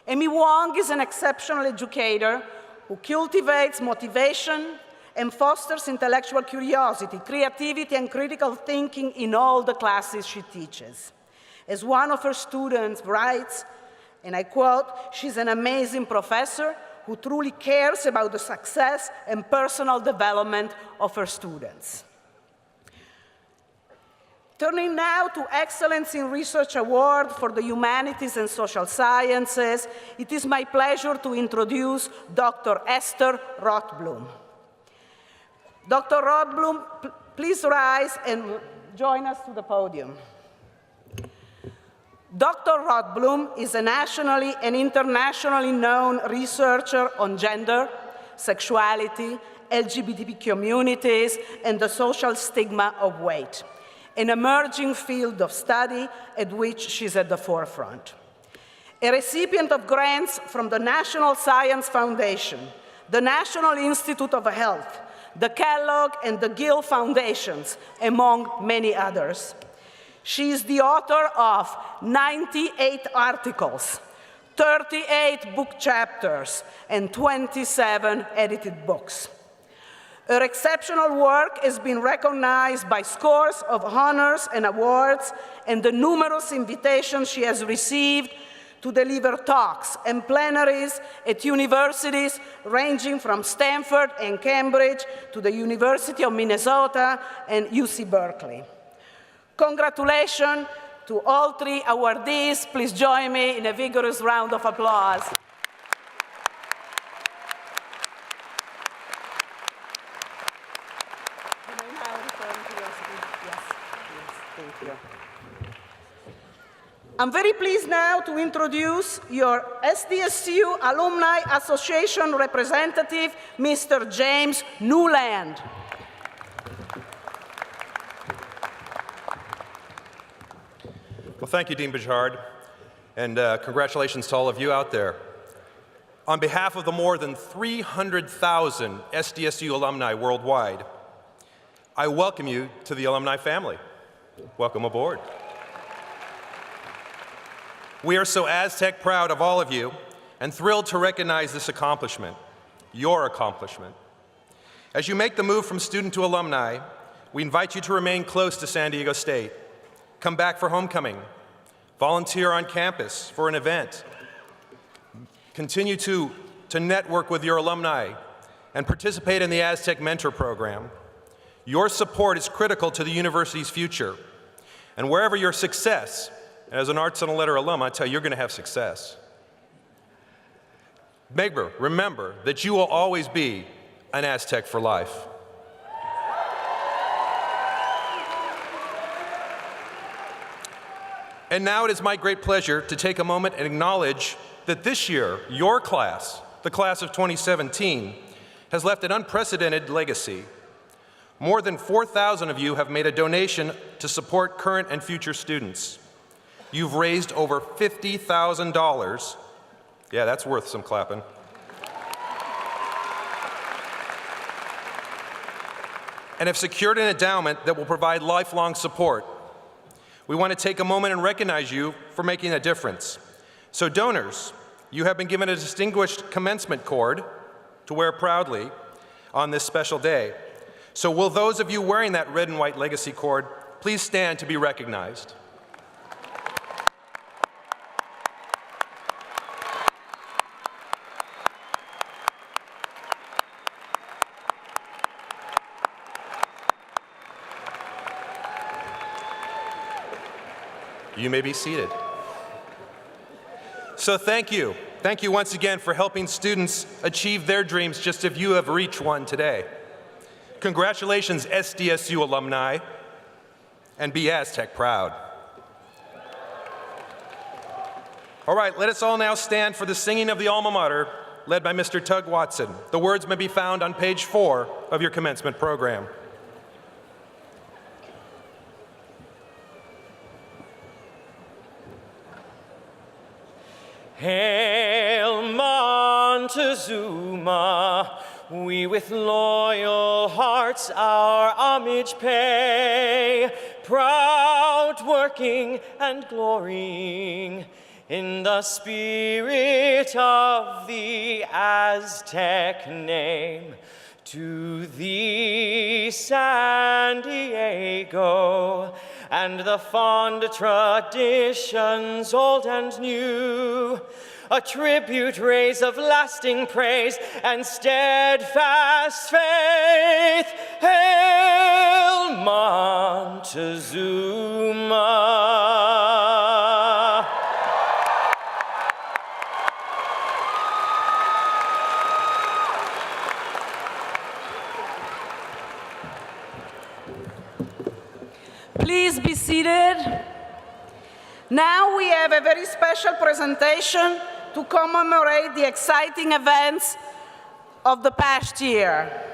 Amy Wong is an exceptional educator who cultivates motivation and fosters intellectual curiosity, creativity, and critical thinking in all the classes she teaches. As one of her students writes, and I quote, "She's an amazing professor who truly cares about the success and personal development of her students." Turning now to Excellence in Research Award for the Humanities and Social Sciences, it is my pleasure to introduce Dr. Esther Rothblum. Dr. Rothblum, please rise and join us to the podium. Dr. Rothblum is a nationally and internationally known researcher on gender, sexuality, LGBT communities, and the social stigma of weight, an emerging field of study at which she's at the forefront. A recipient of grants from the National Science Foundation, the National Institute of Health, the Kellogg and the Gill Foundations, among many others. She is the author of 98 articles, 38 book chapters, and 27 edited books. Her exceptional work has been recognized by scores of honors and awards, and the numerous invitations she has received to deliver talks and plenaries at universities ranging from Stanford and Cambridge to the University of Minnesota and UC Berkeley. Congratulations to all three awardees. Please join me in a vigorous round of applause. I'm very pleased now to introduce your SDSU Alumni Association representative, Mr. James Newland. Well, thank you, Dean Bouchard, and congratulations to all of you out there. On behalf of the more than 300,000 SDSU alumni worldwide, I welcome you to the alumni family. Welcome aboard. We are so Aztec proud of all of you and thrilled to recognize this accomplishment, your accomplishment. As you make the move from student to alumni, we invite you to remain close to San Diego State. Come back for homecoming, volunteer on campus for an event, continue to network with your alumni, and participate in the Aztec Mentor Program. Your support is critical to the university's future, and wherever your success, as an Arts on a Letter alum, I tell you, you're going to have success. Remember that you will always be an Aztec for life. And now it is my great pleasure to take a moment and acknowledge that this year, your class, the class of 2017, has left an unprecedented legacy. More than 4,000 of you have made a donation to support current and future students. You've raised over $50,000. Yeah, that's worth some clapping. And have secured an endowment that will provide lifelong support. We want to take a moment and recognize you for making a difference. So donors, you have been given a distinguished commencement cord to wear proudly on this special day. So will those of you wearing that red and white legacy cord please stand to be recognized? You may be seated. So thank you. Thank you once again for helping students achieve their dreams just as you have reached one today. Congratulations, SDSU alumni, and be Aztec proud. All right, let us all now stand for the singing of the alma mater, led by Mr. Tug Watson. The words may be found on page 4 of your commencement program. Hail Montezuma, we with loyal hearts our homage pay, proud working and glorying in the spirit of the Aztec name. To thee, San Diego, and the fond traditions old and new, a tribute raise of lasting praise and steadfast faith. Hail Montezuma! Please be seated. Now we have a very special presentation to commemorate the exciting events of the past year.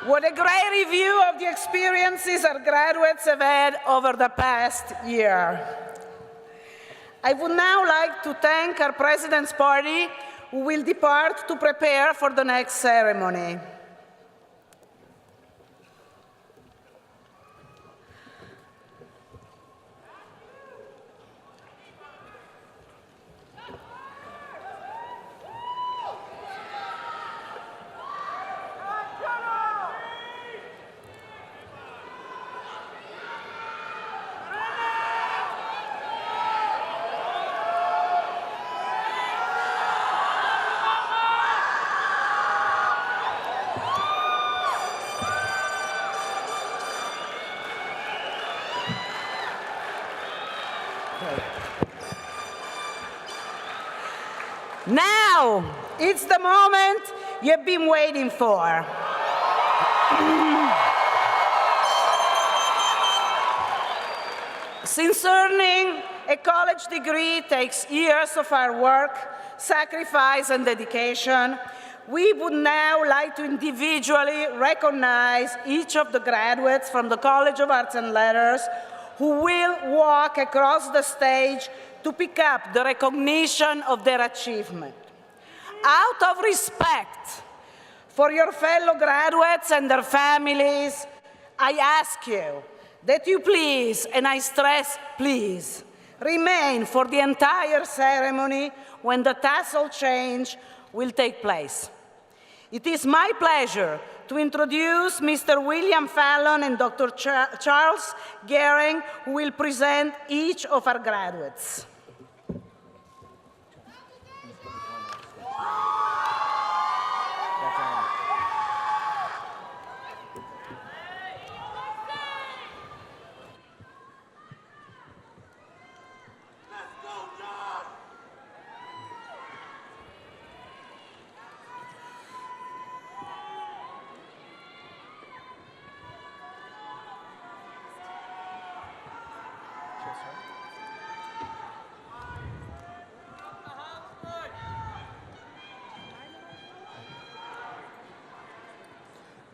What a great review of the experiences our graduates have had over the past year. I would now like to thank our President's Party, who will depart to prepare for the next ceremony. Now, it's the moment you've been waiting for. Since earning a college degree takes years of hard work, sacrifice, and dedication, we would now like to individually recognize each of the graduates from the College of Arts and Letters who will walk across the stage to pick up the recognition of their achievement. Out of respect for your fellow graduates and their families, I ask you that you please, and I stress please, remain for the entire ceremony when the tassel change will take place. It is my pleasure to introduce Mr. William Fallon and Dr. Charles Gehring, who will present each of our graduates.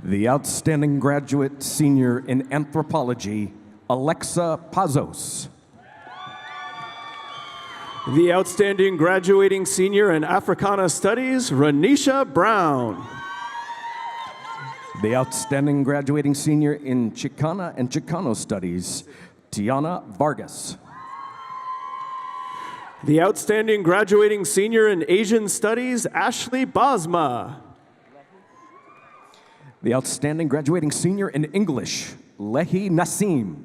The outstanding graduate senior in anthropology, Alexa Pazos. The outstanding graduating senior in Africana Studies, Renisha Brown. The outstanding graduating senior in Chicana and Chicano Studies, Tiana Vargas. The outstanding graduating senior in Asian Studies, Ashley Basma. The outstanding graduating senior in English, Lehi Nassim.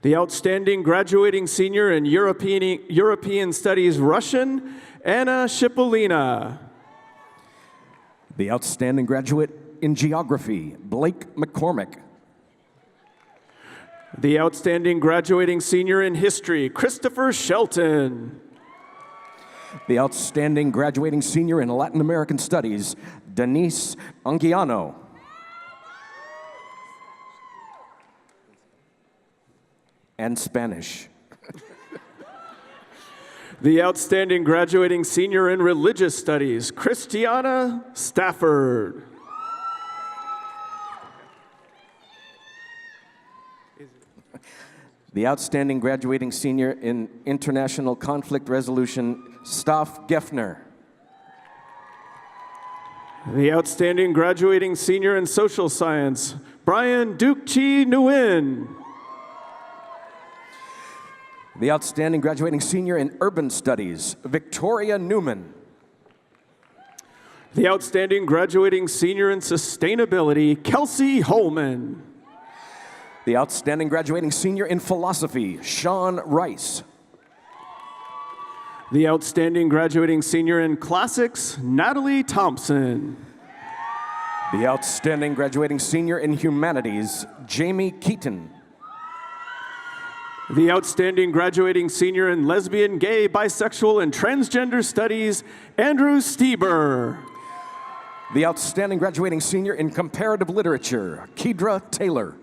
The outstanding graduating senior in European Studies, Russian, Anna Shipolina. The outstanding graduate in geography, Blake McCormick. The outstanding graduating senior in history, Christopher Shelton. The outstanding graduating senior in Latin American Studies, Denise Anguiano. And Spanish. The outstanding graduating senior in religious studies, Christiana Stafford. The outstanding graduating senior in international conflict resolution, Staff Geffner. The outstanding graduating senior in social science, Brian Dukchi Nguyen. The outstanding graduating senior in urban studies, Victoria Newman. The outstanding graduating senior in sustainability, Kelsey Holman. The outstanding graduating senior in philosophy, Sean Rice. The outstanding graduating senior in classics, Natalie Thompson. The outstanding graduating senior in humanities, Jamie Keaton. The outstanding graduating senior in lesbian, gay, bisexual, and transgender studies, Andrew Stieber. The outstanding graduating senior in comparative literature, Kedra Taylor.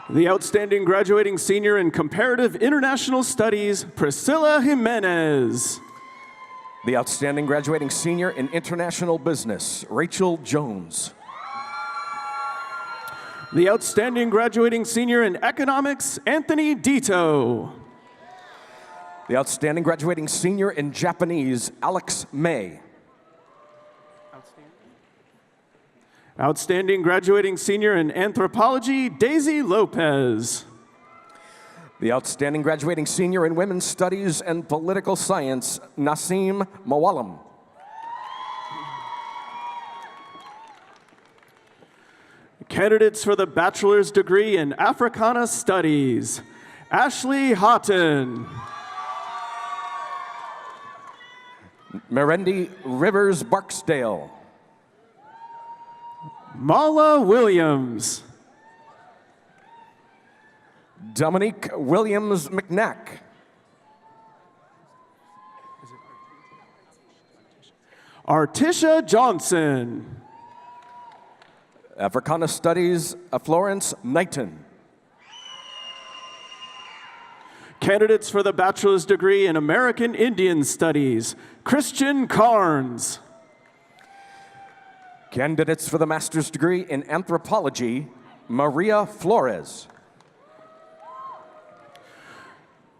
The outstanding graduating senior in comparative international studies, Priscilla Jimenez. The outstanding graduating senior in international business, Rachel Jones. The outstanding graduating senior in economics, Anthony Dito. The outstanding graduating senior in Japanese, Alex May. Outstanding graduating senior in anthropology, Daisy Lopez. The outstanding graduating senior in women's studies and political science, Nassim Mawalam. Candidates for the bachelor's degree in Africana Studies, Ashley Houghton. Merendi Rivers Barksdale. Mala Williams. Dominique Williams McNack. Artisha Johnson. Africana Studies, Florence Knighton. Candidates for the bachelor's degree in American Indian Studies, Christian Carnes. Candidates for the master's degree in anthropology, Maria Flores.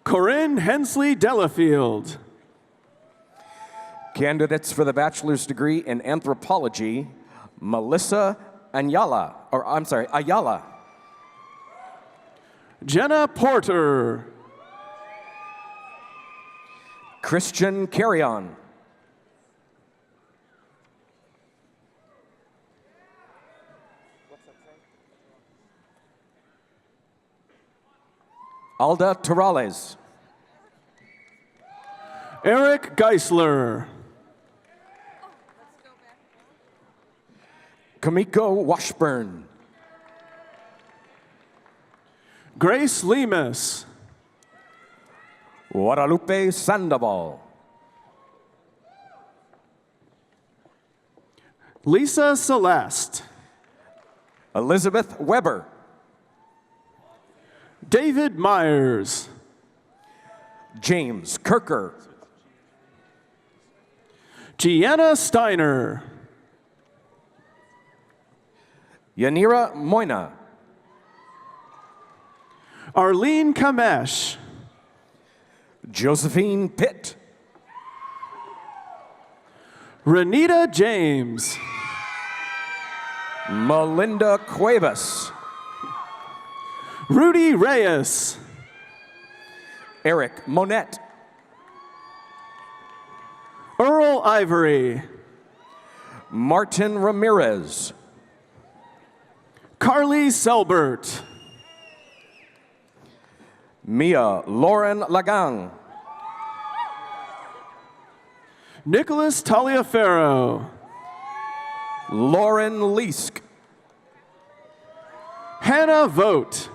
Corinne Hensley Delafield. Candidates for the bachelor's degree in anthropology, Melissa Ayala. Jenna Porter. Christian Carrion. Alda Torrales. Eric Geisler. Kamiko Washburn. Grace Lemus. Guadalupe Sandoval. Lisa Celeste. Elizabeth Weber. David Myers. James Kirker. Gianna Steiner. Yanira Moina. Arlene Kamesh. Josephine Pitt. Renita James. Melinda Cuevas. Rudy Reyes. Eric Monette. Earl Ivory. Martin Ramirez. Carly Selbert. Mia Lauren Lagang. Nicholas Taliaferro. Lauren Leask. Hannah Vogt.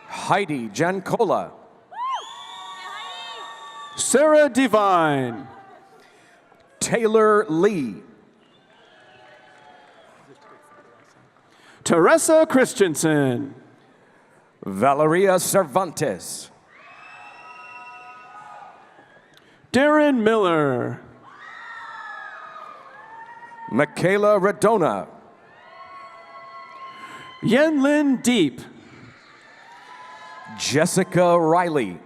Heidi Jancola. Sarah Devine. Taylor Lee. Teresa Christensen. Valeria Cervantes. Darren Miller. Michaela Radona. Yenlin Deep. Jessica Riley.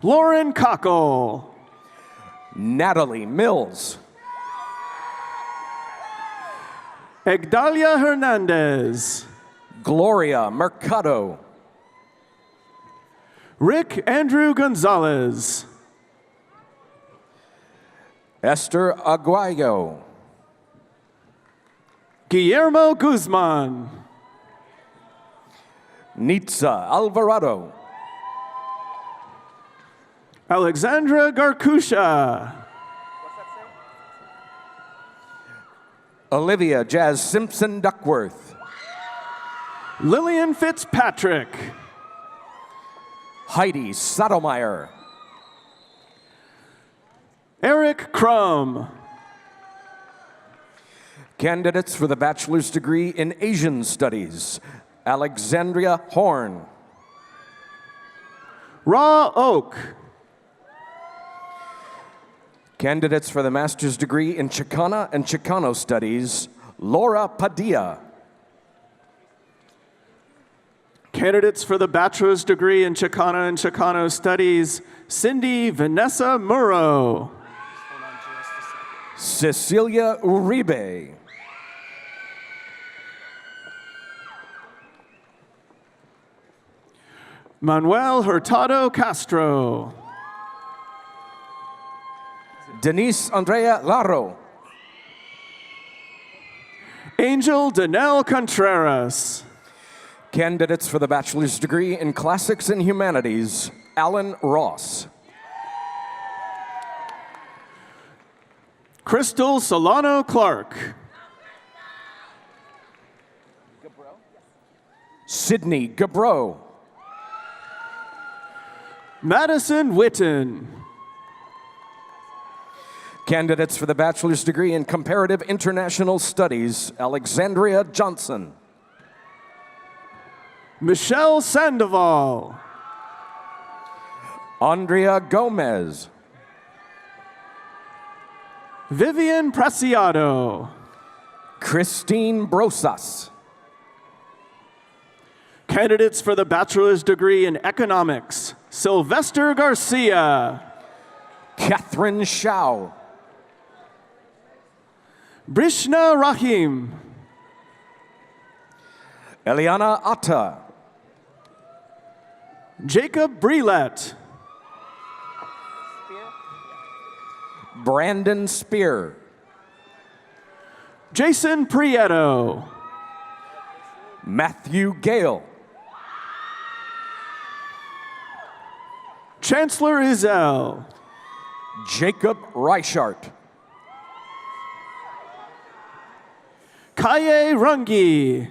Lauren Cockle. Natalie Mills. Egdalia Hernandez. Gloria Mercado. Rick Andrew Gonzalez. Esther Aguayo. Guillermo Guzman. Nitza Alvarado. Alexandra Garkusha. Olivia Jazz Simpson Duckworth. Lillian Fitzpatrick. Heidi Sotomayor. Eric Crum. Candidates for the bachelor's degree in Asian Studies, Alexandria Horn. Ra Oak. Candidates for the master's degree in Chicana and Chicano Studies, Laura Padilla. Candidates for the bachelor's degree in Chicana and Chicano Studies, Cindy Vanessa Murrow. Cecilia Uribe. Manuel Hurtado Castro. Denise Andrea Laro. Angel Danelle Contreras. Candidates for the bachelor's degree in Classics and Humanities, Alan Ross. Crystal Solano Clark. Sydney Gabro. Madison Witten. Candidates for the bachelor's degree in Comparative International Studies, Alexandria Johnson. Michelle Sandoval. Andrea Gomez. Vivian Preciado. Christine Brosas. Candidates for the bachelor's degree in economics, Sylvester Garcia. Catherine Shao. Brishna Rahim. Eliana Atta. Jacob Brelet. Brandon Spear. Jason Prieto. Matthew Gale. Chancellor Izell. Jacob Reichart. Kaye Rungi.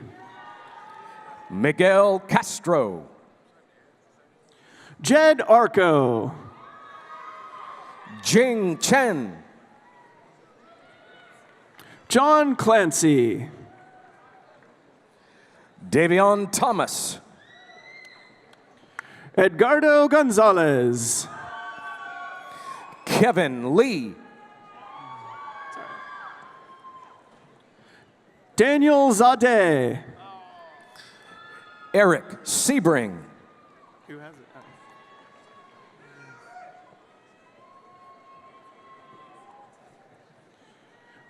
Miguel Castro. Jed Arco. Jing Chen. John Clancy. Davion Thomas. Edgardo Gonzalez. Kevin Lee. Daniel Zadeh. Eric Sebring. Who has it?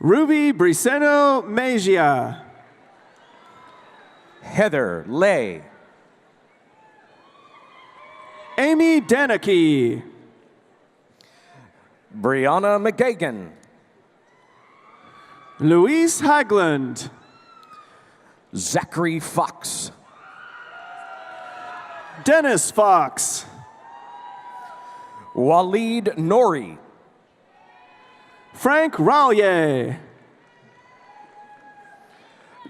Ruby Briseno Mejia. Heather Lay. Amy Danicky. Brianna McGagan. Louise Hagland. Zachary Fox. Dennis Fox. Waleed Nori. Frank Rallier.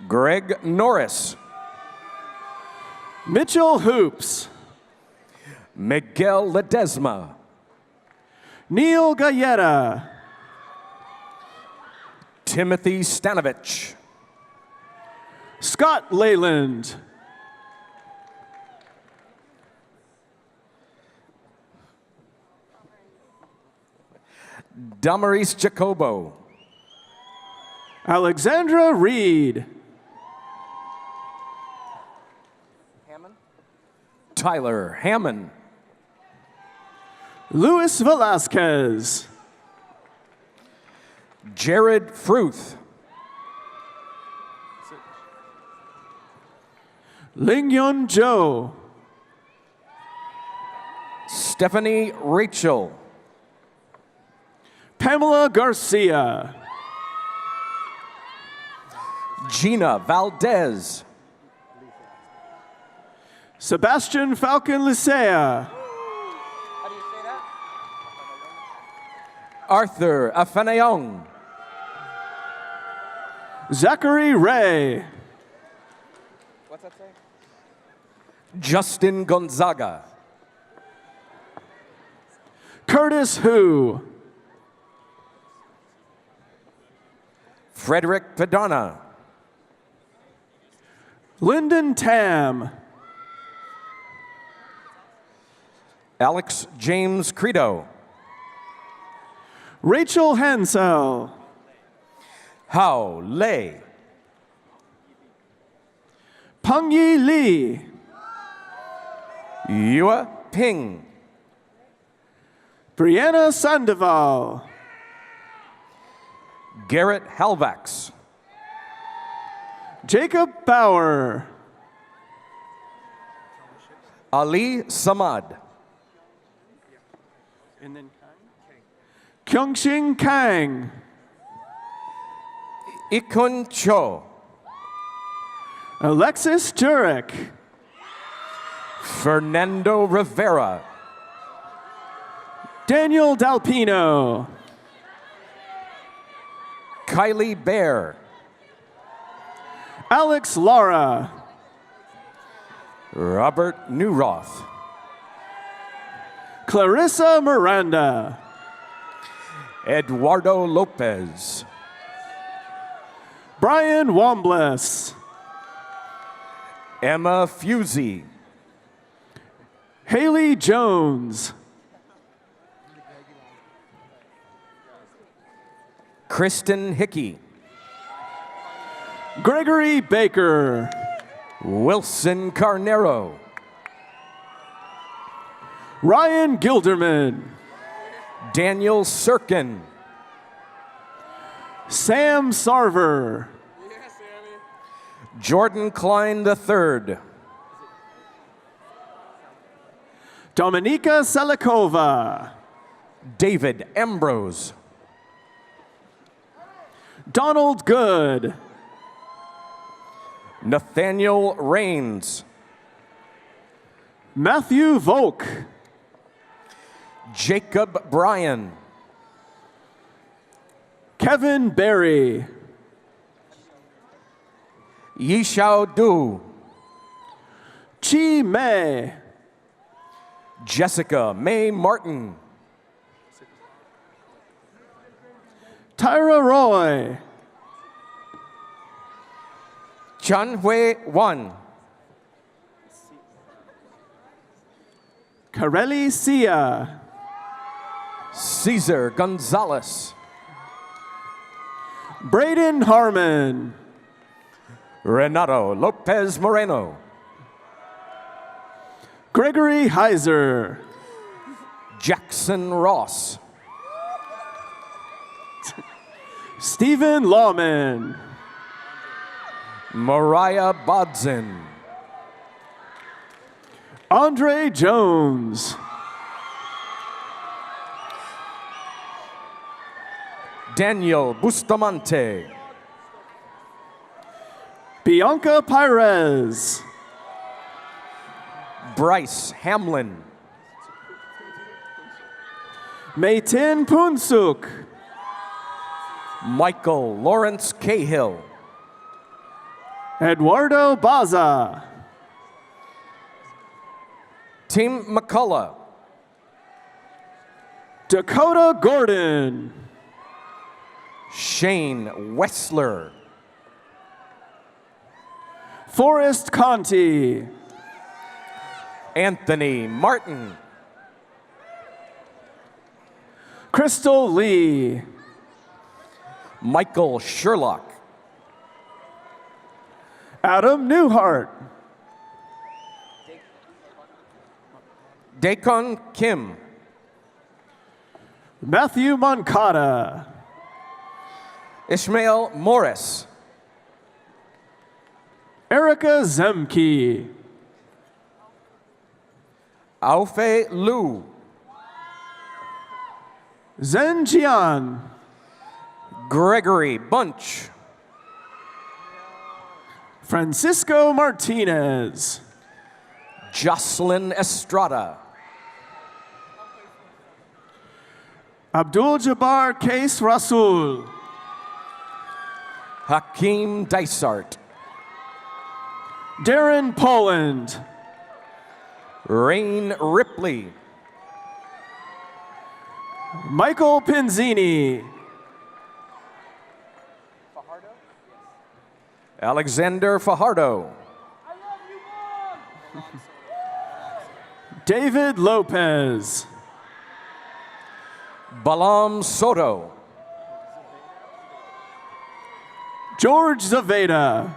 Greg Norris. Mitchell Hoops. Miguel Ledesma. Neil Galletta. Timothy Stanovich. Scott Leyland. Damaris Jacobo. Alexandra Reed. Tyler Hammond. Luis Velasquez. Jared Fruth. Lingyun Zhou. Stephanie Rachel. Pamela Garcia. Gina Valdez. Sebastian Falcon Licea. Arthur Afeneong. Zachary Ray. What's that say? Justin Gonzaga. Curtis Hu. Frederick Padana. Lyndon Tam. Alex James Credo. Rachel Hansel. Hao Lei. Pengyi Li. Yua Ping. Brianna Sandoval. Garrett Halvax. Jacob Bauer. Ali Samad. And then Kyungxing Kang. Ikun Cho. Alexis Jurek. Fernando Rivera. Daniel Dalpino. Kylie Bear. Alex Lara. Robert Newroth. Clarissa Miranda. Eduardo Lopez. Brian Wombless. Emma Fusey. Haley Jones. Kristen Hickey. Gregory Baker. Wilson Carnero. Ryan Gilderman. Daniel Sirkin. Sam Sarver. Jordan Klein III. Dominika Selikova. David Ambrose. Donald Good. Nathaniel Rains. Matthew Volk. Jacob Bryan. Kevin Berry. Yishao Du. Chi Mei. Jessica May Martin. Tyra Roy. Chan Hui Wan. Kareli Sia. Cesar Gonzalez. Braden Harmon. Renato Lopez Moreno. Gregory Heiser. Jackson Ross. Stephen Lawman. Mariah Bodzin. Andre Jones. Daniel Bustamante. Bianca Pires. Bryce Hamlin. Maytin Punsuk. Michael Lawrence Cahill. Eduardo Baza. Tim McCullough. Dakota Gordon. Shane Wessler. Forrest Conti. Anthony Martin. Crystal Lee. Michael Sherlock. Adam Newhart. Daikon Kim. Matthew Moncada. Ishmael Morris. Erica Zemke. Aofe Liu. Zhen Jian. Gregory Bunch. Francisco Martinez. Jocelyn Estrada. Abdul Jabbar Case Rasul. Hakeem Dysart. Darren Poland. Rain Ripley. Michael Penzini. Alexander Fajardo. David Lopez. Balam Soto. George Zaveda.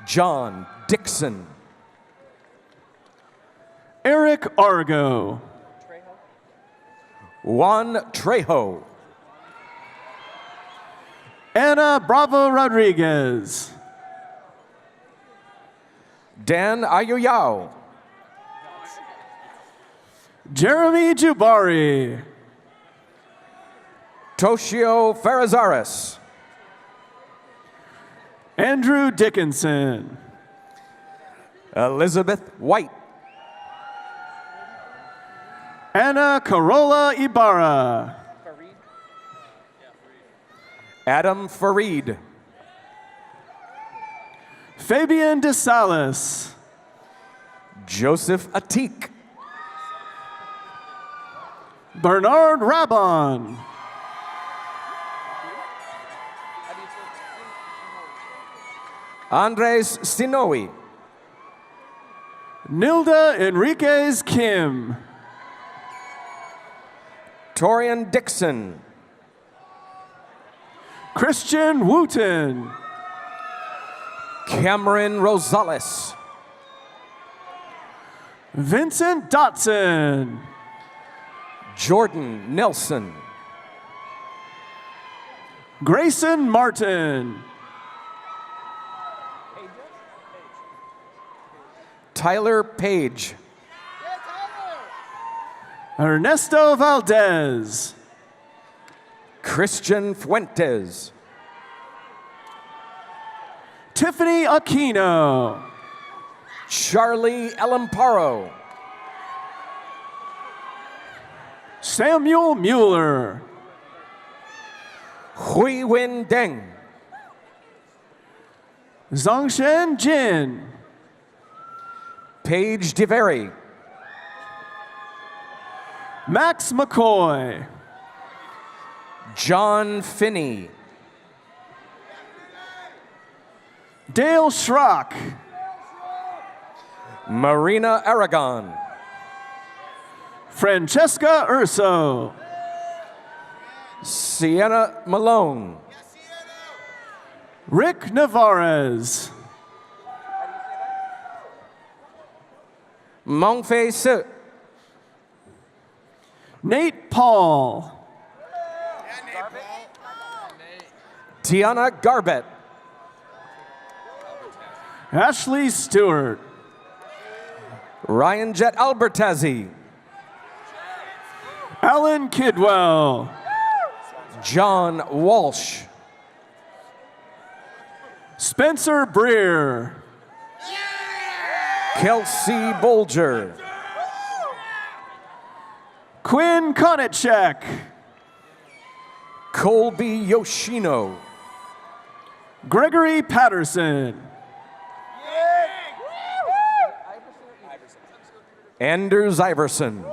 John Dixon. Eric Argo. Juan Trejo. Anna Bravo Rodriguez. Dan Ayuyao. Jeremy Jubari. Toshio Farazaris. Andrew Dickinson. Elizabeth White. Anna Carola Ibarra. Adam Farid. Fabian DeSalis. Joseph Atik. Bernard Rabon. Andres Sinowi. Nilda Enriquez Kim. Torian Dixon. Christian Wooten. Cameron Rosales. Vincent Dotson. Jordan Nelson. Grayson Martin. Tyler Page. Ernesto Valdez. Christian Fuentes. Tiffany Aquino. Charlie Elamparo. Samuel Mueller. Hui Win Deng. Zongshen Jin. Paige DeVary. Max McCoy. John Finney. Dale Schrock. Marina Aragon. Francesca Urso. Sienna Malone. Rick Navarez. Mongfei Se. Nate Paul. Tiana Garbett. Ashley Stewart. Ryan Jet Albertazzi. Alan Kidwell. John Walsh. Spencer Breer. Kelsey Bolger. Quinn Konitschek. Colby Yoshino. Gregory Patterson. Anders Iverson.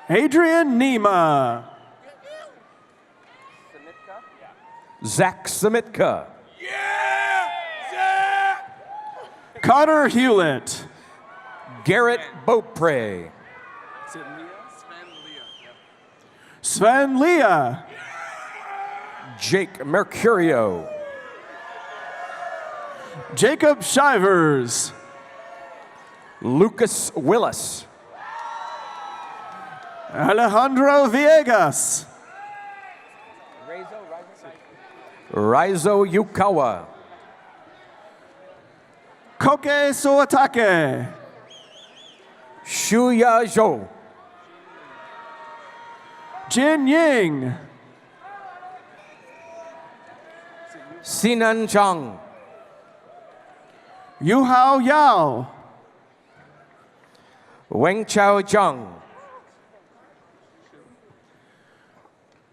Adrian Nema. Zach Samitka. Connor Hewlett. Garrett Beaupre. Sven Leah. Jake Mercurio. Jacob Shivers. Lucas Willis. Alejandro Villegas. Raizo Yukawa. Koke Suotake. Shuya Zhou. Jin Ying. Sinan Zhang. Yu Hao Yao. Weng Chao Zhang.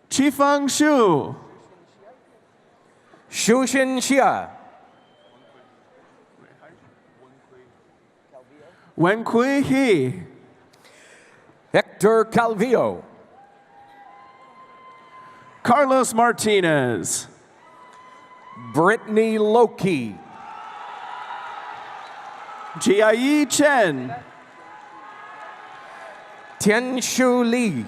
Qifeng Shu. Shushin Xia. Wenkui He. Hector Calvillo. Carlos Martinez. Brittany Loki. Jiayi Chen. Tianshu Li.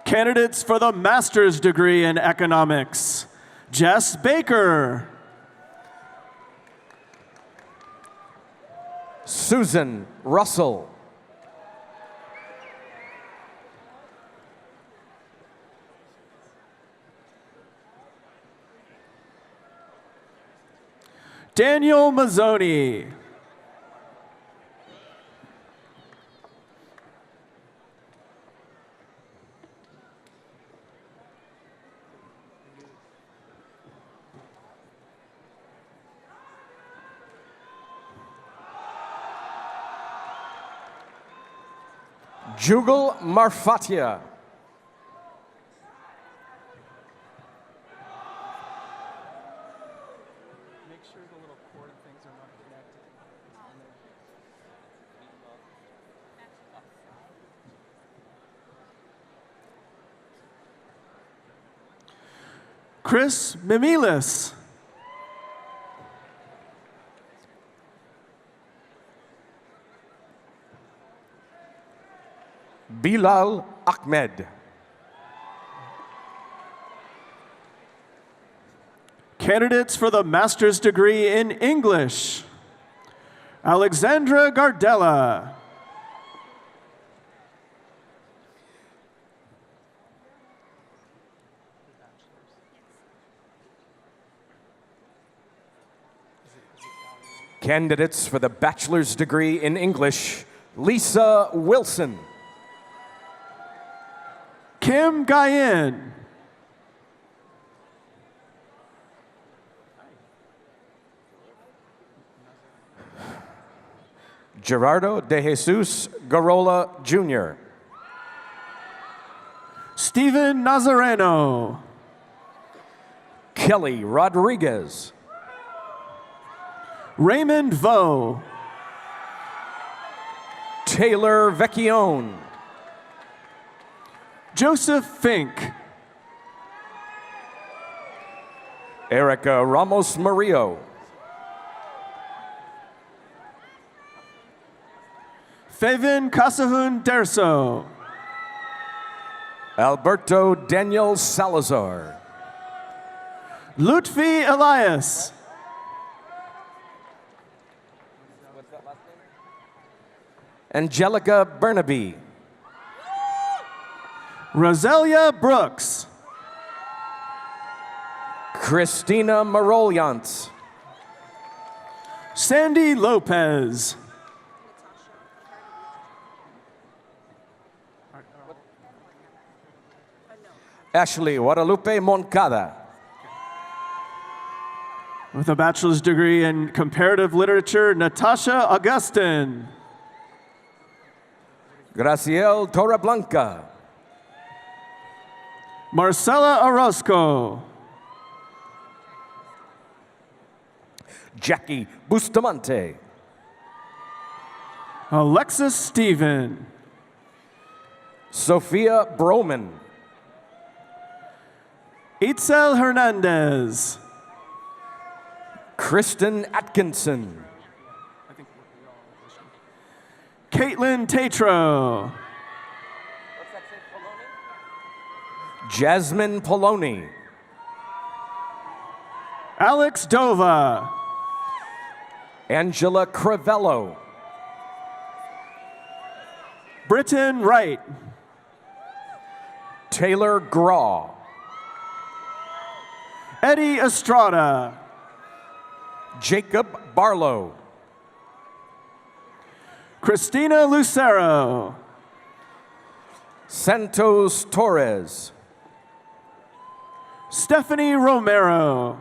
Candidates for the master's degree in economics. Jess Baker. Susan Russell. Daniel Mazzoni. Jugal Marfatia. Make sure the little cord things are not connected. Chris Mimilis. Bilal Ahmed. Candidates for the master's degree in English: Alexandra Gardella. Candidates for the bachelor's degree in English: Lisa Wilson. Kim Guyen. Gerardo de Jesus Garola Jr. Stephen Nazareno. Kelly Rodriguez. Raymond Vo. Taylor Vecchione. Joseph Fink. Erica Ramos Murillo. Fevin Kasahun Derso. Alberto Daniel Salazar. Lutfi Elias. Angelica Burnaby. Roselia Brooks. Christina Maroljans. Sandy Lopez. Ashley Guadalupe Moncada. With a bachelor's degree in comparative literature, Natasha Augustin. Graciel Torreblanca. Marcela Orozco. Jackie Bustamante. Alexis Stephen. Sophia Broman. Itzel Hernandez. Kristen Atkinson. Caitlin Tatro. Jasmine Poloni. Alex Dova. Angela Crivello. Britton Wright. Taylor Graw. Eddie Estrada. Jacob Barlow. Christina Lucero. Santos Torres. Stephanie Romero.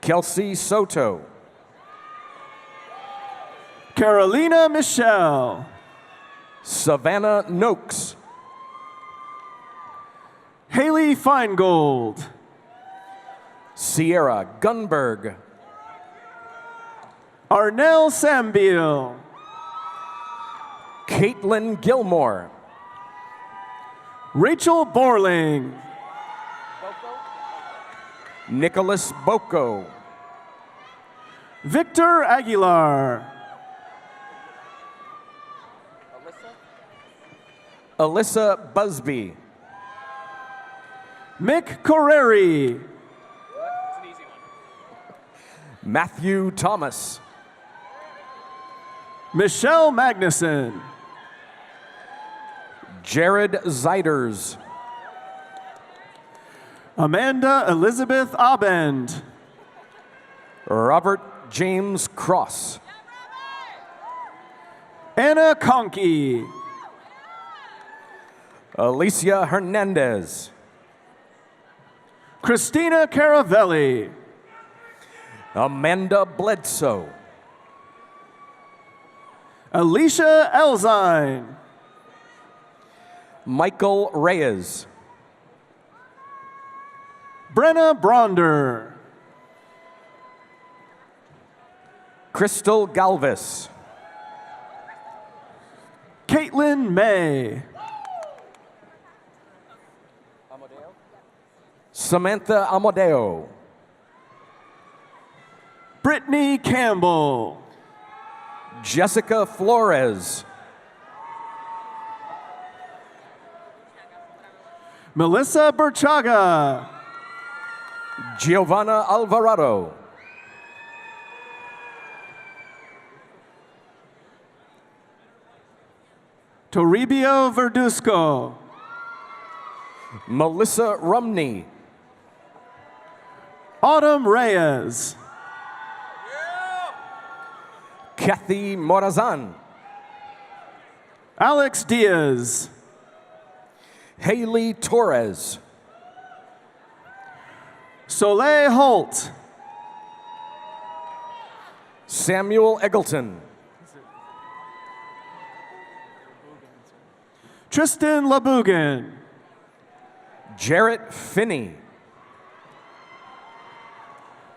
Kelsey Soto. Carolina Michelle. Savannah Noakes. Haley Feingold. Sierra Gunberg. Arnell Sambiel. Caitlin Gilmore. Rachel Borling. Nicholas Boko. Victor Aguilar. Alyssa Busby. Mick Correri. Matthew Thomas. Michelle Magnuson. Jared Zeiders. Amanda Elizabeth Abend. Robert James Cross. Anna Conkey. Alicia Hernandez. Christina Caravelli. Amanda Bledsoe. Alicia Elzine. Michael Reyes. Brenna Bronder. Crystal Galvis. Caitlin May. Samantha Amadeo. Brittany Campbell. Jessica Flores. Melissa Burchaga. Giovanna Alvarado. Toribio Verduzco. Melissa Rumney. Autumn Reyes. Kathy Morazan. Alex Diaz. Haley Torres. Soleil Holt. Samuel Eggleton. Tristan Labugan. Jarrett Finney.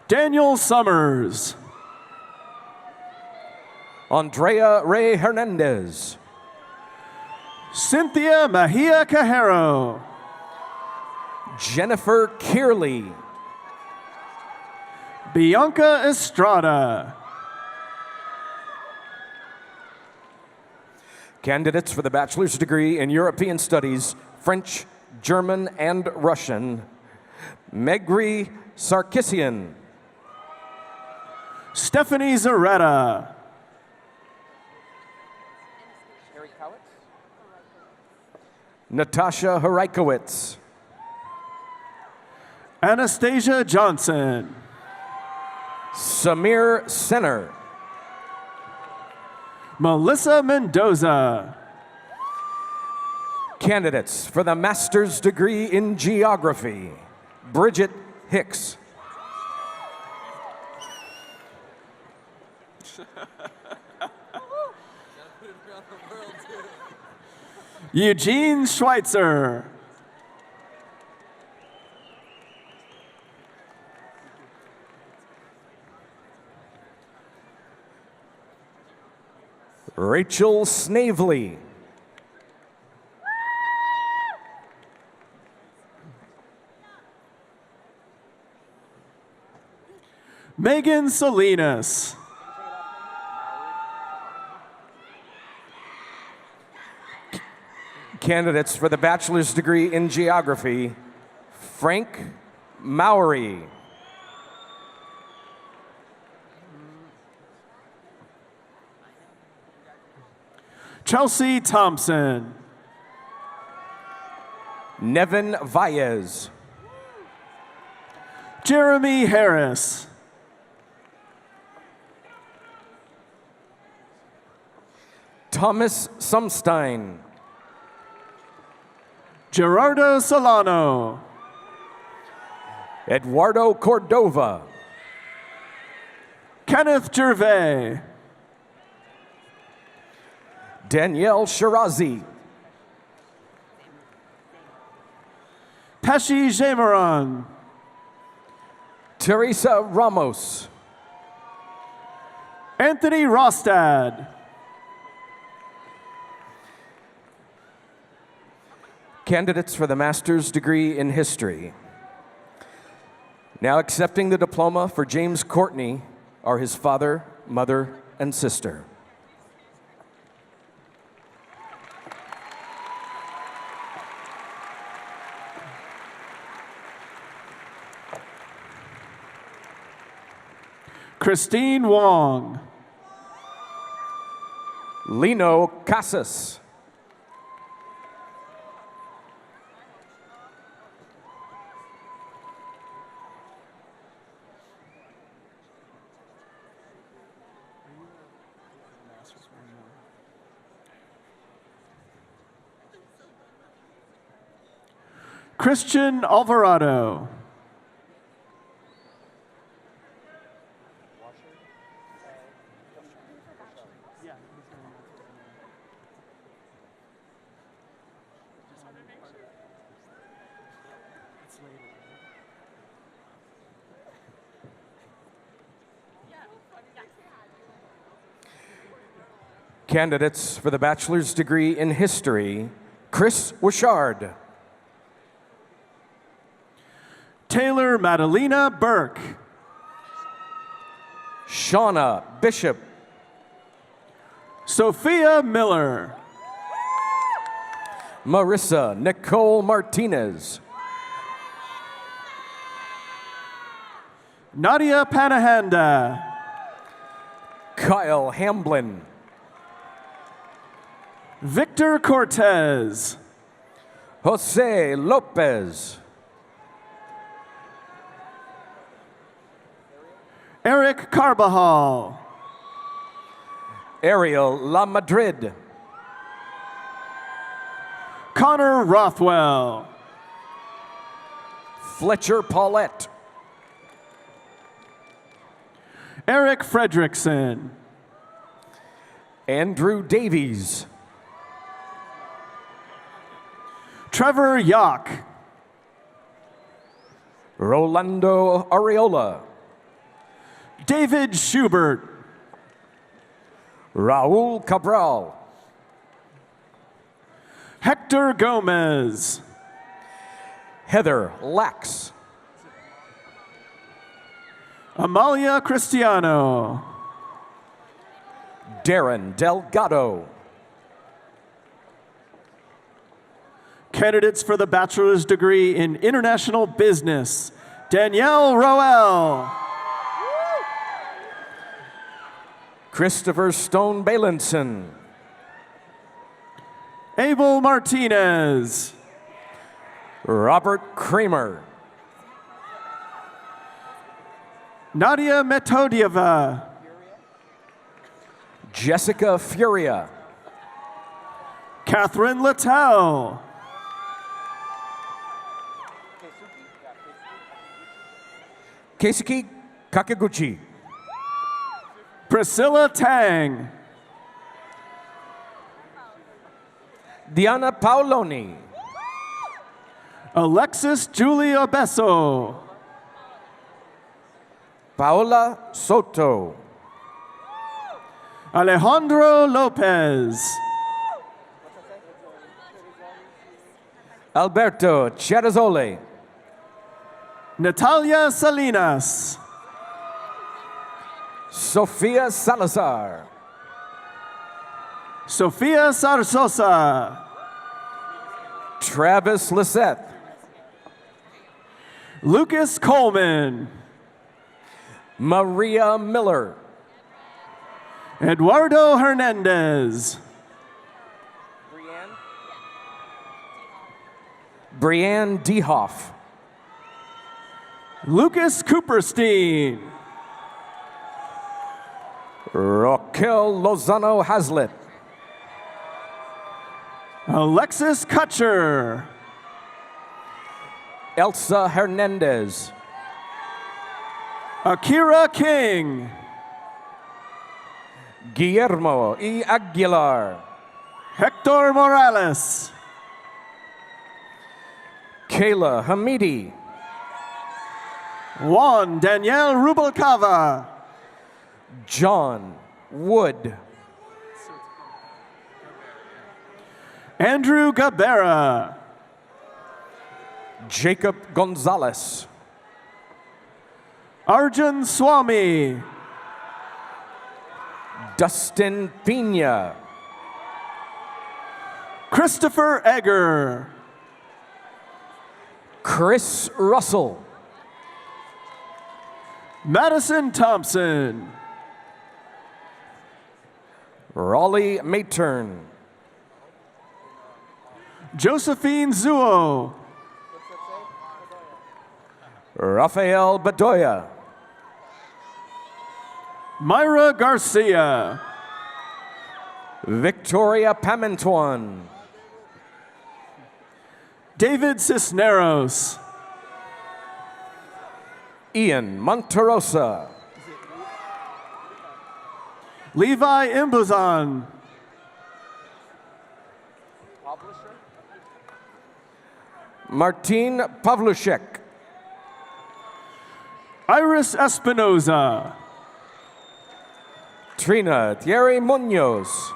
Daniel Summers. Andrea Ray Hernandez. Cynthia Mejia Cajero. Jennifer Kearley. Bianca Estrada. Candidates for the bachelor's degree in European Studies, French, German, and Russian, Megri Sarkissian. Stephanie Zaretta. Natasha Haraikowicz. Anastasia Johnson. Samir Senner. Melissa Mendoza. Candidates for the master's degree in geography, Bridget Hicks. Eugene Schweitzer. Rachel Snavely. Megan Salinas. Candidates for the bachelor's degree in geography, Frank Mowry. Chelsea Thompson. Nevin Valles. Jeremy Harris. Thomas Sumstein. Gerardo Solano. Eduardo Cordova. Kenneth Gervais. Danielle Shirazi. Pesci Jamaron. Teresa Ramos. Anthony Rostad. Candidates for the master's degree in history. Now accepting the diploma for James Courtney are his father, mother, and sister. Christine Wong. Lino Casas. Christian Alvarado. Candidates for the bachelor's degree in history, Chris Wishard. Taylor Madalena Burke. Shauna Bishop. Sophia Miller. Marissa Nicole Martinez. Nadia Panahanda. Kyle Hamblin. Victor Cortez. Jose Lopez. Eric Carbajal. Ariel La Madrid. Connor Rothwell. Fletcher Paulette. Eric Fredrickson. Andrew Davies. Trevor Yock. Rolando Areola. David Schubert. Raul Cabral. Hector Gomez. Heather Lax. Amalia Cristiano. Darren Delgado. Candidates for the bachelor's degree in international business. Danielle Roel. Christopher Stone Balinson. Abel Martinez. Robert Kramer. Nadia Metodieva. Jessica Furia. Catherine Littell. Keisuke Kakeguchi. Priscilla Tang. Diana Paoloni. Alexis Julia Besso. Paola Soto. Alejandro Lopez. Alberto Chiarazzoli. Natalia Salinas. Sofia Salazar. Sofia Sarsosa. Travis Lissette. Lucas Coleman. Maria Miller. Eduardo Hernandez. Brianne Dehoff. Lucas Cooperstein. Raquel Lozano Hazlitt. Alexis Kutcher. Elsa Hernandez. Akira King. Guillermo E. Aguilar. Hector Morales. Kayla Hamidi. Juan Danielle Rubalcava. John Wood. Andrew Gabera. Jacob Gonzalez. Arjun Swami. Dustin Pina. Christopher Egger. Chris Russell. Madison Thompson. Raleigh Matern. Josephine Zuo. Rafael Bedoya. Myra Garcia. Victoria Pamantuan. David Cisneros. Ian Monterosa. Levi Imbuzan. Martin Pavlushek. Iris Espinoza. Trina Thierry Munoz.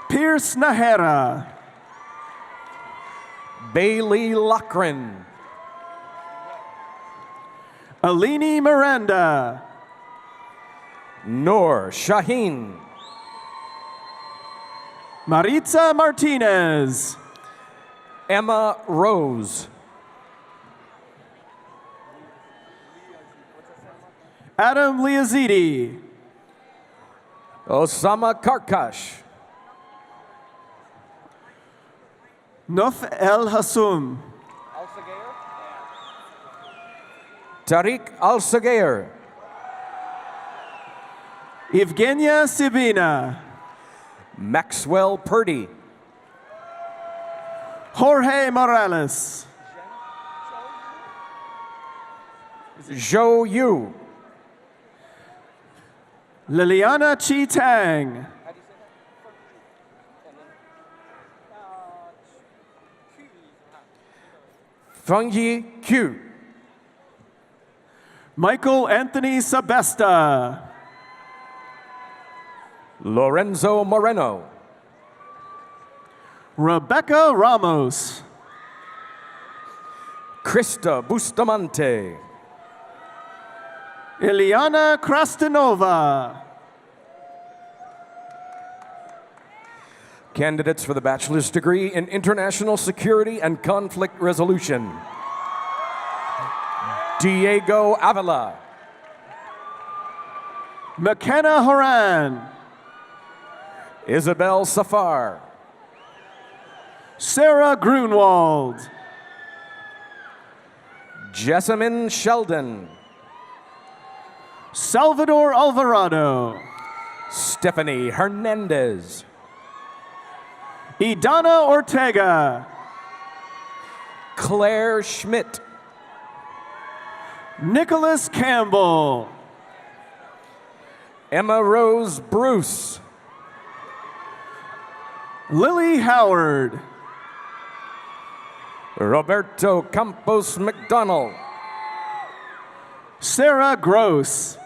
Pierce Nahera. Bailey Lochran. Alini Miranda. Noor Shaheen. Maritza Martinez. Emma Rose. Adam Liazidi. Osama Karkash. Nuf El Hassoum. Tariq Al-Sagair. Evgenia Sibina. Maxwell Purdy. Jorge Morales. Zhou Yu. Liliana Chi Tang. Fengyi Q. Michael Anthony Sabesta. Lorenzo Moreno. Rebecca Ramos. Krista Bustamante. Ilyana Krastanova. Candidates for the bachelor's degree in international security and conflict resolution. Diego Avila. McKenna Horan. Isabel Safar. Sarah Grunwald. Jessamine Sheldon. Salvador Alvarado. Stephanie Hernandez. Idana Ortega. Claire Schmidt. Nicholas Campbell. Emma Rose Bruce. Lily Howard. Roberto Campos McDonald. Sarah Gross.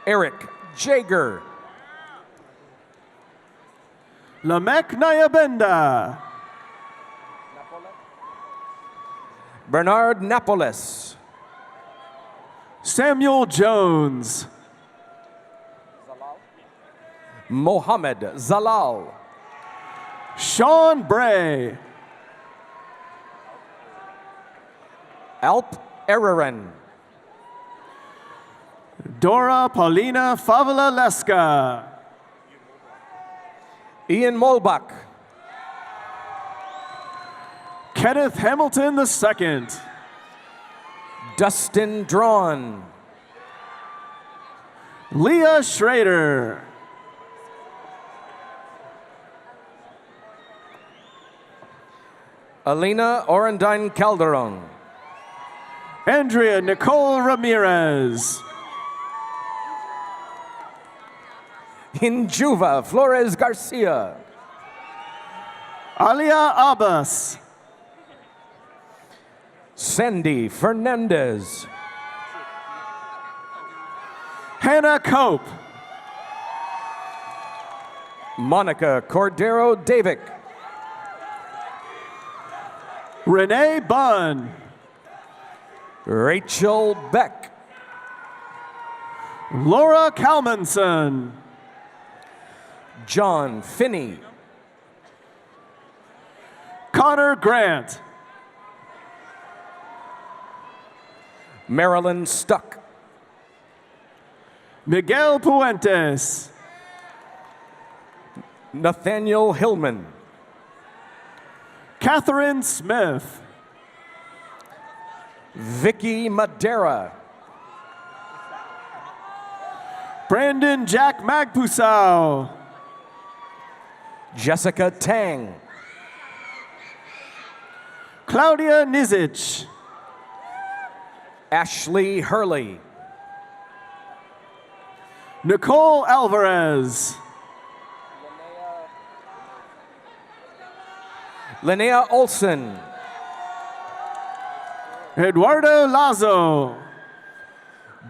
Eric Jager. Lamek Nyabenda. Bernard Napoles. Samuel Jones. Mohammed Zalal. Sean Bray. Alp Eraran. Dora Paulina Favela Leska. Ian Molbach. Kenneth Hamilton II. Dustin Drawn. Leah Schrader. Alina Orendine Calderon. Andrea Nicole Ramirez. Injuva Flores Garcia. Alia Abbas. Sandy Fernandez. Hannah Cope. Monica Cordero Davick. Renee Bunn. Rachel Beck. Laura Kalmanson. John Finney. Connor Grant. Marilyn Stuck. Miguel Puentes. Nathaniel Hillman. Catherine Smith. Vicky Madera. Brandon Jack Magpusau. Jessica Tang. Claudia Nizic. Ashley Hurley. Nicole Alvarez. Linnea Olson. Eduardo Lazo.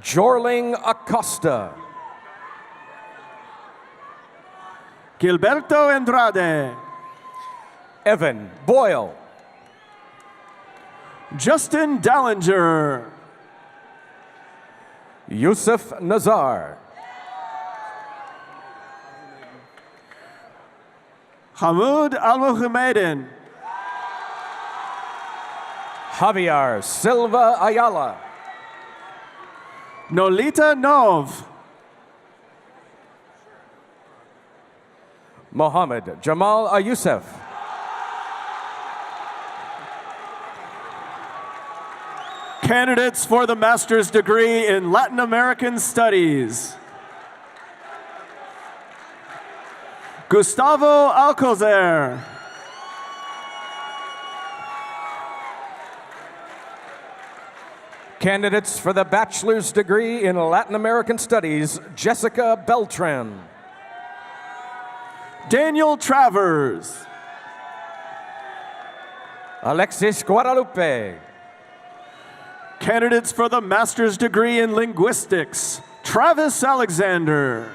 Jorling Acosta. Gilberto Andrade. Evan Boyle. Justin Dallinger. Yusuf Nazar. Hamoud Al-Muhammadin. Javier Silva Ayala. Nolita Nov. Mohammed Jamal Ayusef. Candidates for the master's degree in Latin American Studies. Gustavo Alcocer. Candidates for the bachelor's degree in Latin American Studies, Jessica Beltran. Daniel Travers. Alexis Guadalupe. Candidates for the master's degree in linguistics, Travis Alexander.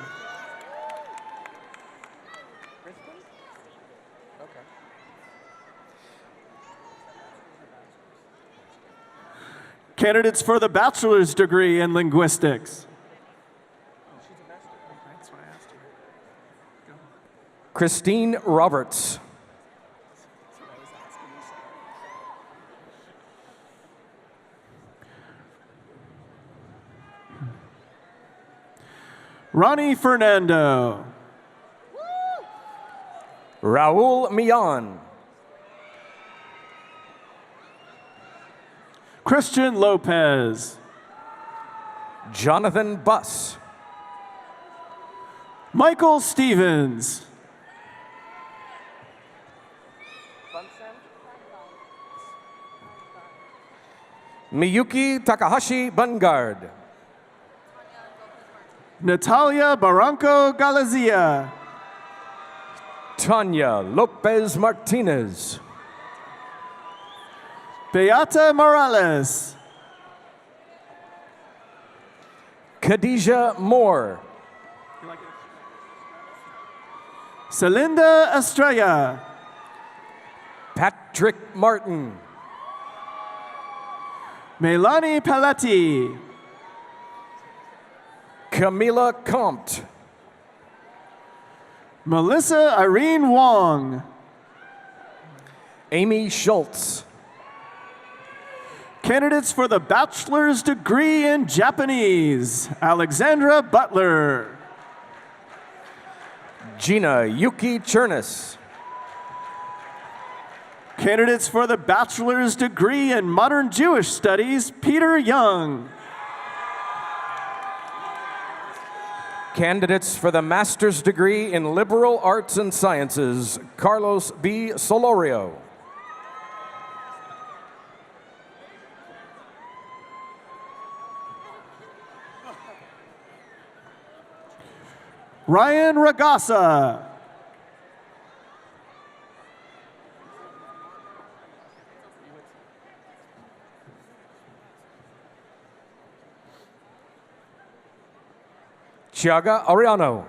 Candidates for the bachelor's degree in linguistics. Christine Roberts. Ronnie Fernando. Raul Millan. Christian Lopez. Jonathan Buss. Michael Stevens. Miyuki Takahashi Bungard. Natalia Barranco Galizia. Tanya Lopez Martinez. Beata Morales. Khadijah Moore. Celinda Estrella. Patrick Martin. Melanie Paletti. Camila Comte. Melissa Irene Wong. Amy Schultz. Candidates for the bachelor's degree in Japanese, Alexandra Butler. Gina Yuki Chernis. Candidates for the bachelor's degree in modern Jewish studies, Peter Young. Candidates for the master's degree in liberal arts and sciences, Carlos B. Solorio. Ryan Ragasa. Chiaga Ariano.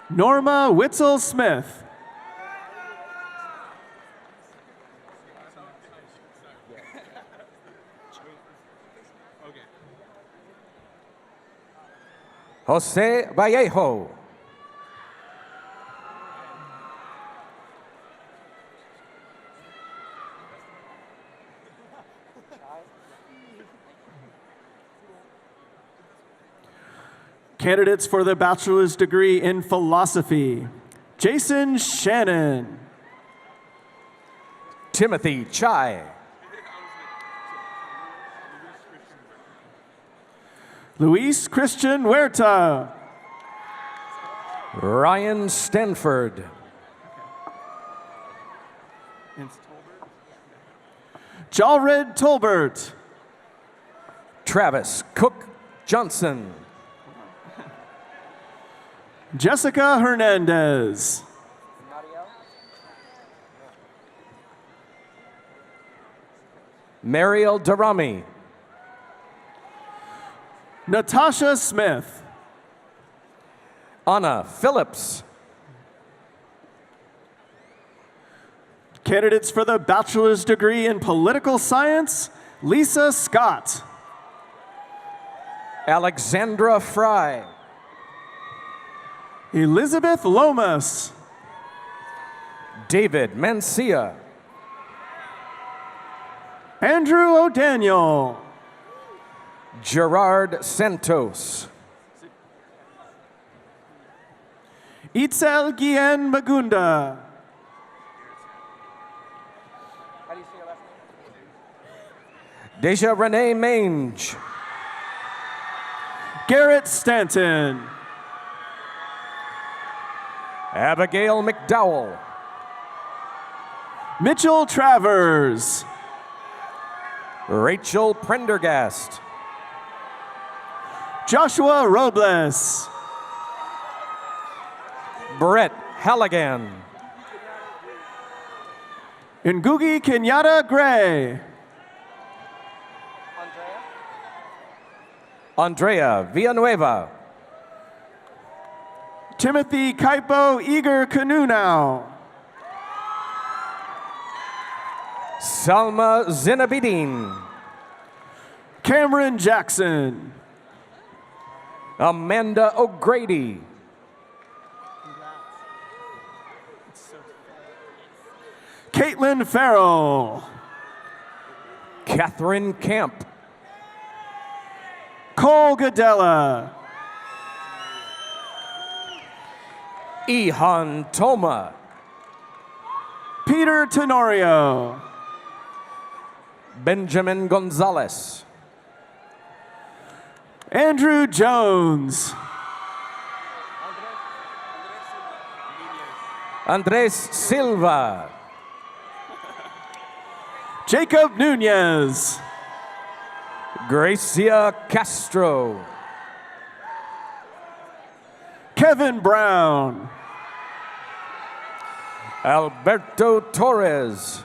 Norma Witzel Smith. Jose Vallejo. Candidates for the bachelor's degree in philosophy, Jason Shannon. Timothy Chai. Luis Christian Huerta. Ryan Stanford. Jalred Tolbert. Travis Cook Johnson. Jessica Hernandez. Mariel Darami. Natasha Smith. Anna Phillips. Candidates for the bachelor's degree in political science, Lisa Scott. Alexandra Fry. Elizabeth Lomas. David Mancia. Andrew O'Daniel. Gerard Santos. Itzel Guillen Magunda. Deja Renee Mange. Garrett Stanton. Abigail McDowell. Mitchell Travers. Rachel Prendergast. Joshua Robles. Brett Halligan. Ngugi Kenyatta Gray. Andrea Villanueva. Timothy Kaipo Eager Kanunau. Salma Zinabidin. Cameron Jackson. Amanda O'Grady. Caitlin Farrell. Catherine Camp. Cole Gadella. Ihan Toma. Peter Tenorio. Benjamin Gonzalez. Andrew Jones. Andres Silva. Jacob Nunez. Gracia Castro. Kevin Brown. Alberto Torres.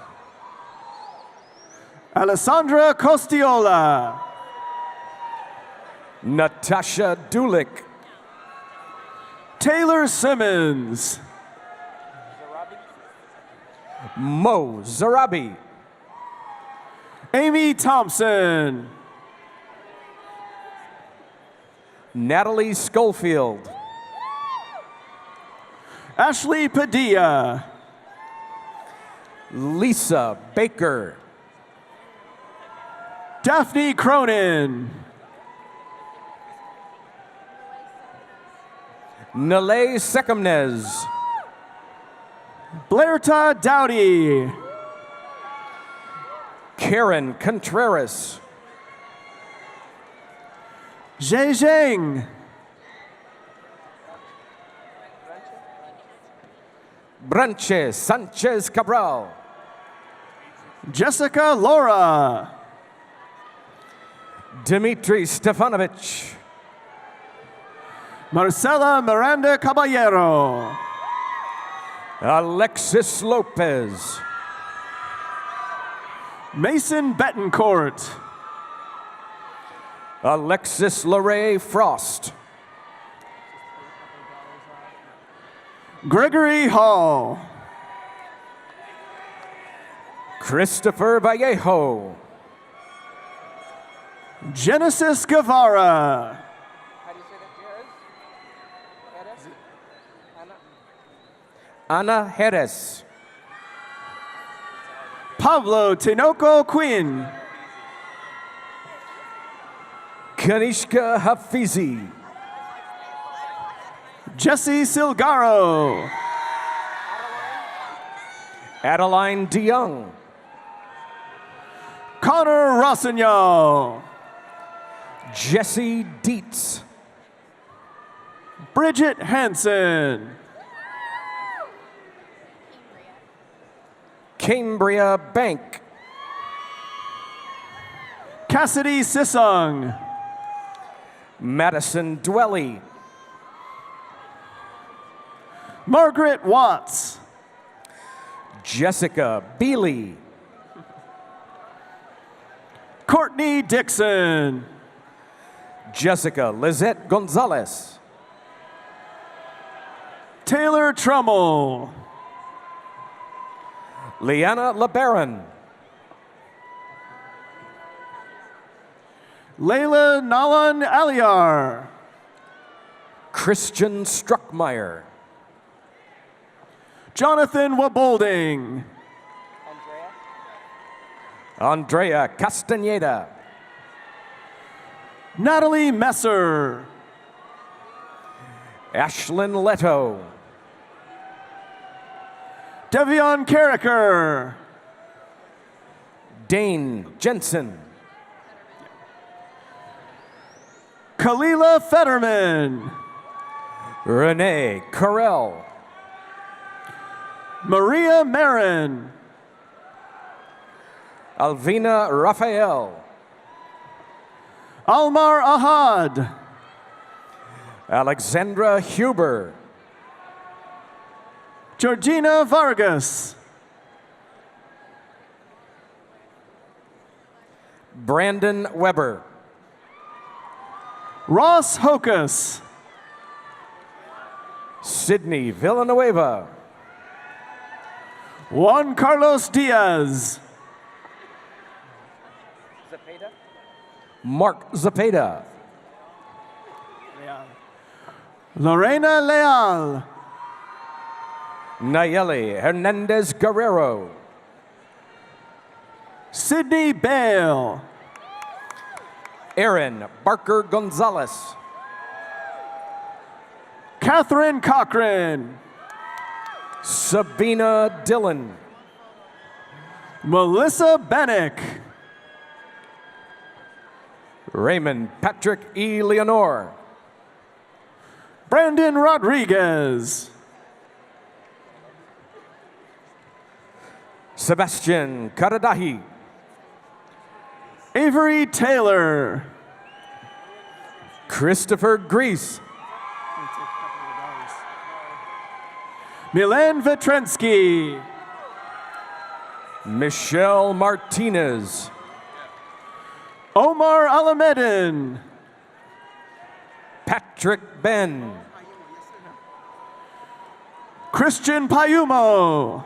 Alessandra Costiola. Natasha Dulick. Taylor Simmons. Mo Zarabi. Amy Thompson. Natalie Schofield. Ashley Padilla. Lisa Baker. Daphne Cronin. Nalay Sekamnez. Blairta Dowdy. Karen Contreras. Zhe Zheng. Branche Sanchez Cabral. Jessica Laura. Dmitry Stefanovich. Marcela Miranda Caballero. Alexis Lopez. Mason Betancourt. Alexis LeRae Frost. Gregory Hall. Christopher Vallejo. Genesis Guevara. How do you say that, Jerez? Ana Jerez. Pablo Tinoco Quinn. Kanishka Hafizi. Jesse Silgaro. Adeline DeYoung. Connor Rossignol. Jesse Dietz. Bridget Hansen. Cambria Bank. Cassidy Sisong. Madison Dwelly. Margaret Watts. Jessica Beely. Courtney Dixon. Jessica Lizette Gonzalez. Taylor Trummel. Liana LeBaron. Layla Nalan Aliar. Christian Struckmeyer. Jonathan Wabolding. Andrea Castaneda. Natalie Messer. Ashlyn Leto. Devion Carricker. Dane Jensen. Kalila Fetterman. Renee Carell. Maria Marin. Alvina Raphael. Almar Ahad. Alexandra Huber. Georgina Vargas. Brandon Weber. Ross Hocus. Sydney Villanueva. Juan Carlos Diaz. Mark Zapata. Lorena Leal. Nayeli Hernandez Guerrero. Sydney Bale. Aaron Barker Gonzalez. Catherine Cochran. Sabina Dillon. Melissa Bennick. Raymond Patrick E. Leonore. Brandon Rodriguez. Sebastian Karadahi. Avery Taylor. Christopher Grease. Milan Vetrensky. Michelle Martinez. Omar Alamedin. Patrick Ben. Christian Payumo.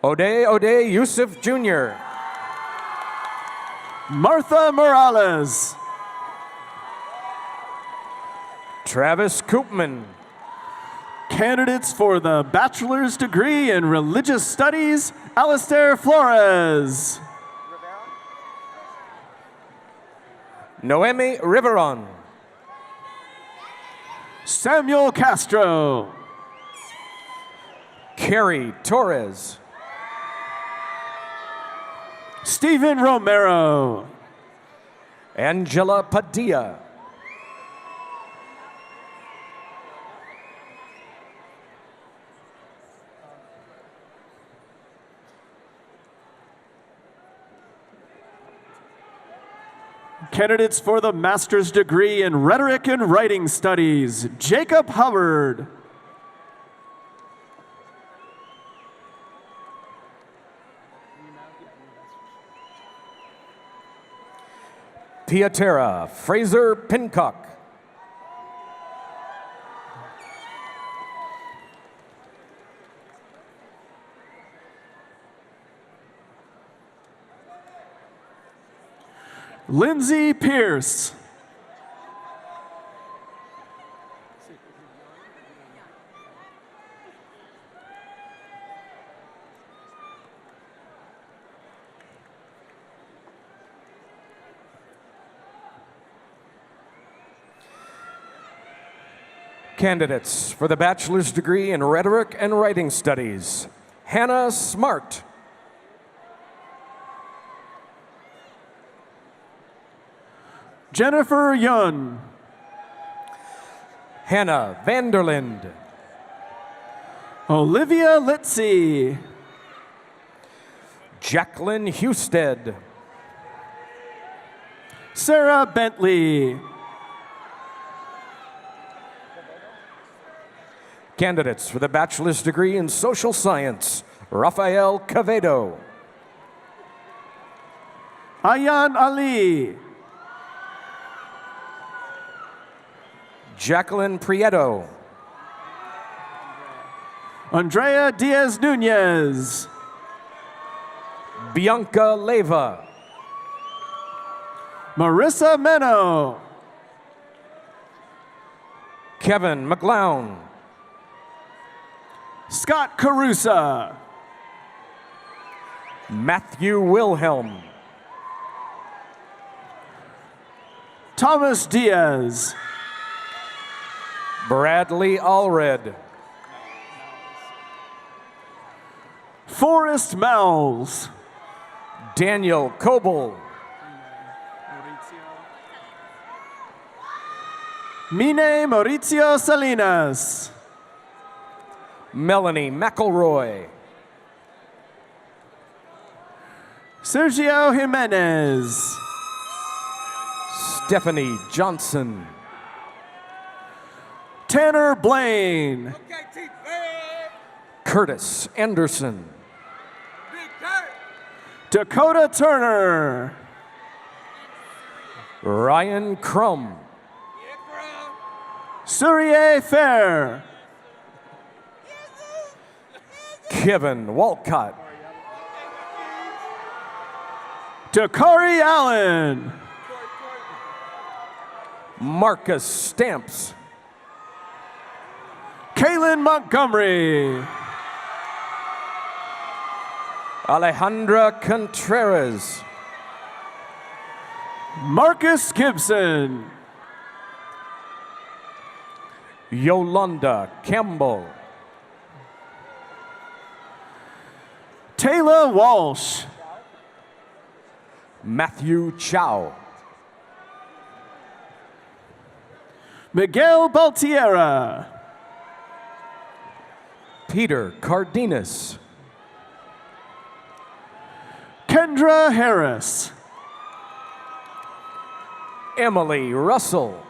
Ode Yusuf Jr. Martha Morales. Travis Koopman. Candidates for the bachelor's degree in religious studies, Alistair Flores. Noemi Riveron. Samuel Castro. Carrie Torres. Stephen Romero. Angela Padilla. Candidates for the master's degree in rhetoric and writing studies, Jacob Hubbard. Piatera Fraser Pincock. Lindsay Pierce. Candidates for the bachelor's degree in rhetoric and writing studies, Hannah Smart. Jennifer Yun. Hannah Vanderlind. Olivia Litzy. Jacqueline Husted. Sarah Bentley. Candidates for the bachelor's degree in social science, Rafael Cavedo. Ayan Ali. Jacqueline Prieto. Andrea Diaz Nunez. Bianca Leva. Marissa Meno. Kevin McLown. Scott Carusa. Matthew Wilhelm. Thomas Diaz. Bradley Allred. Forrest Mels. Daniel Coble. Mine Maurizio Salinas. Melanie McElroy. Sergio Jimenez. Stephanie Johnson. Tanner Blaine. Curtis Anderson. Dakota Turner. Ryan Crum. Surya Fair. Kevin Walcott. Dakari Allen. Marcus Stamps. Kaylin Montgomery. Alejandra Contreras. Marcus Gibson. Yolanda Campbell. Taylor Walsh. Matthew Chow. Miguel Baltierra. Peter Cardenas. Kendra Harris. Emily Russell.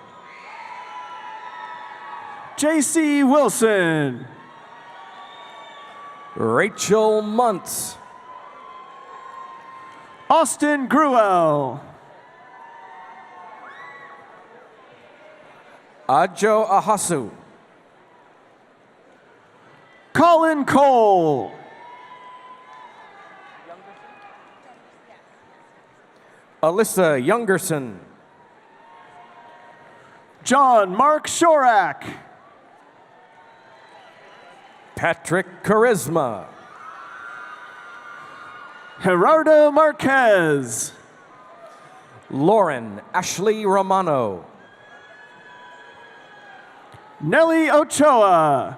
JC Wilson. Rachel Muntz. Austin Gruel. Ajo Ahasu. Colin Cole. Alyssa Youngerson. John Mark Shorak. Patrick Charisma. Gerardo Marquez. Lauren Ashley Romano. Nelly Ochoa.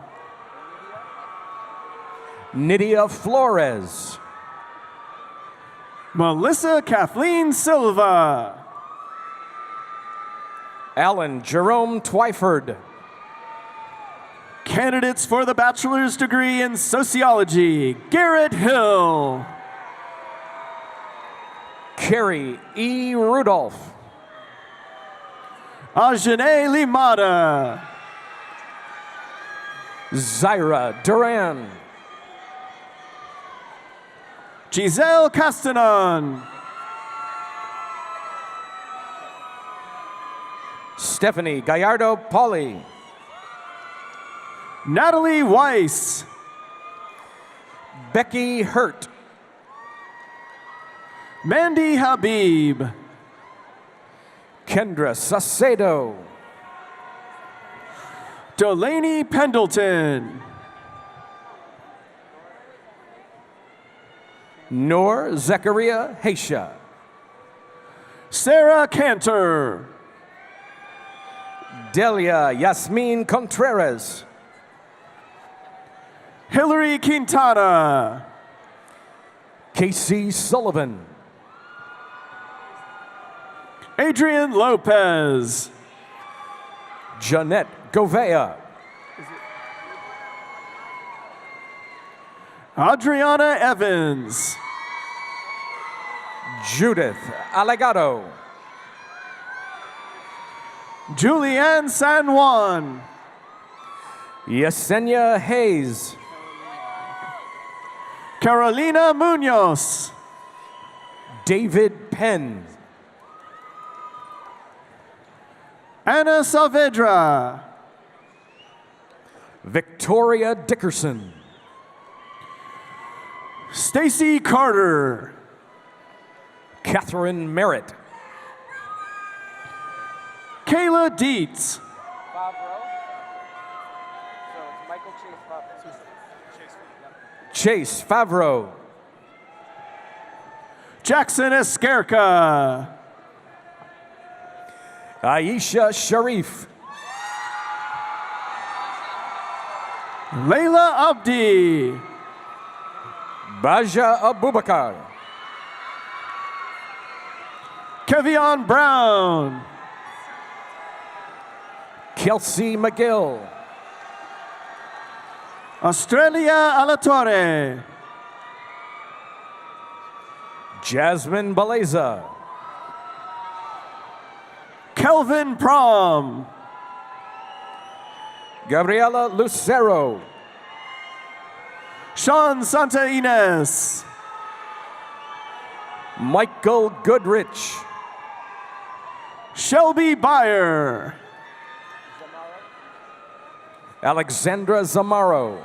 Nydia Flores. Melissa Kathleen Silva. Alan Jerome Twyford. Candidates for the bachelor's degree in sociology, Garrett Hill. Carrie E. Rudolph. Ajane Limada. Zaira Duran. Giselle Castanon. Stephanie Gallardo Pauly. Natalie Weiss. Becky Hurt. Mandy Habib. Kendra Sacedo. Delaney Pendleton. Noor Zechariah Haisha. Sarah Cantor. Delia Yasmin Contreras. Hillary Quintana. Casey Sullivan. Adrian Lopez. Jeanette Govea. Adriana Evans. Judith Allegado. Julianne San Juan. Yesenia Hayes. Carolina Munoz. David Penn. Anna Saavedra. Victoria Dickerson. Stacy Carter. Catherine Merritt. Kayla Dietz. Favreau. So it's Michael Chase Favreau. Chase Favreau. Jackson Esquerca. Aisha Sharif. Layla Abdi. Baja Abubakar. Kevion Brown. Kelsey McGill. Australia Alatorre. Jasmine Baleza. Kelvin Prom. Gabriela Lucero. Sean Santa Ines. Michael Goodrich. Shelby Byer. Alexandra Zamaro.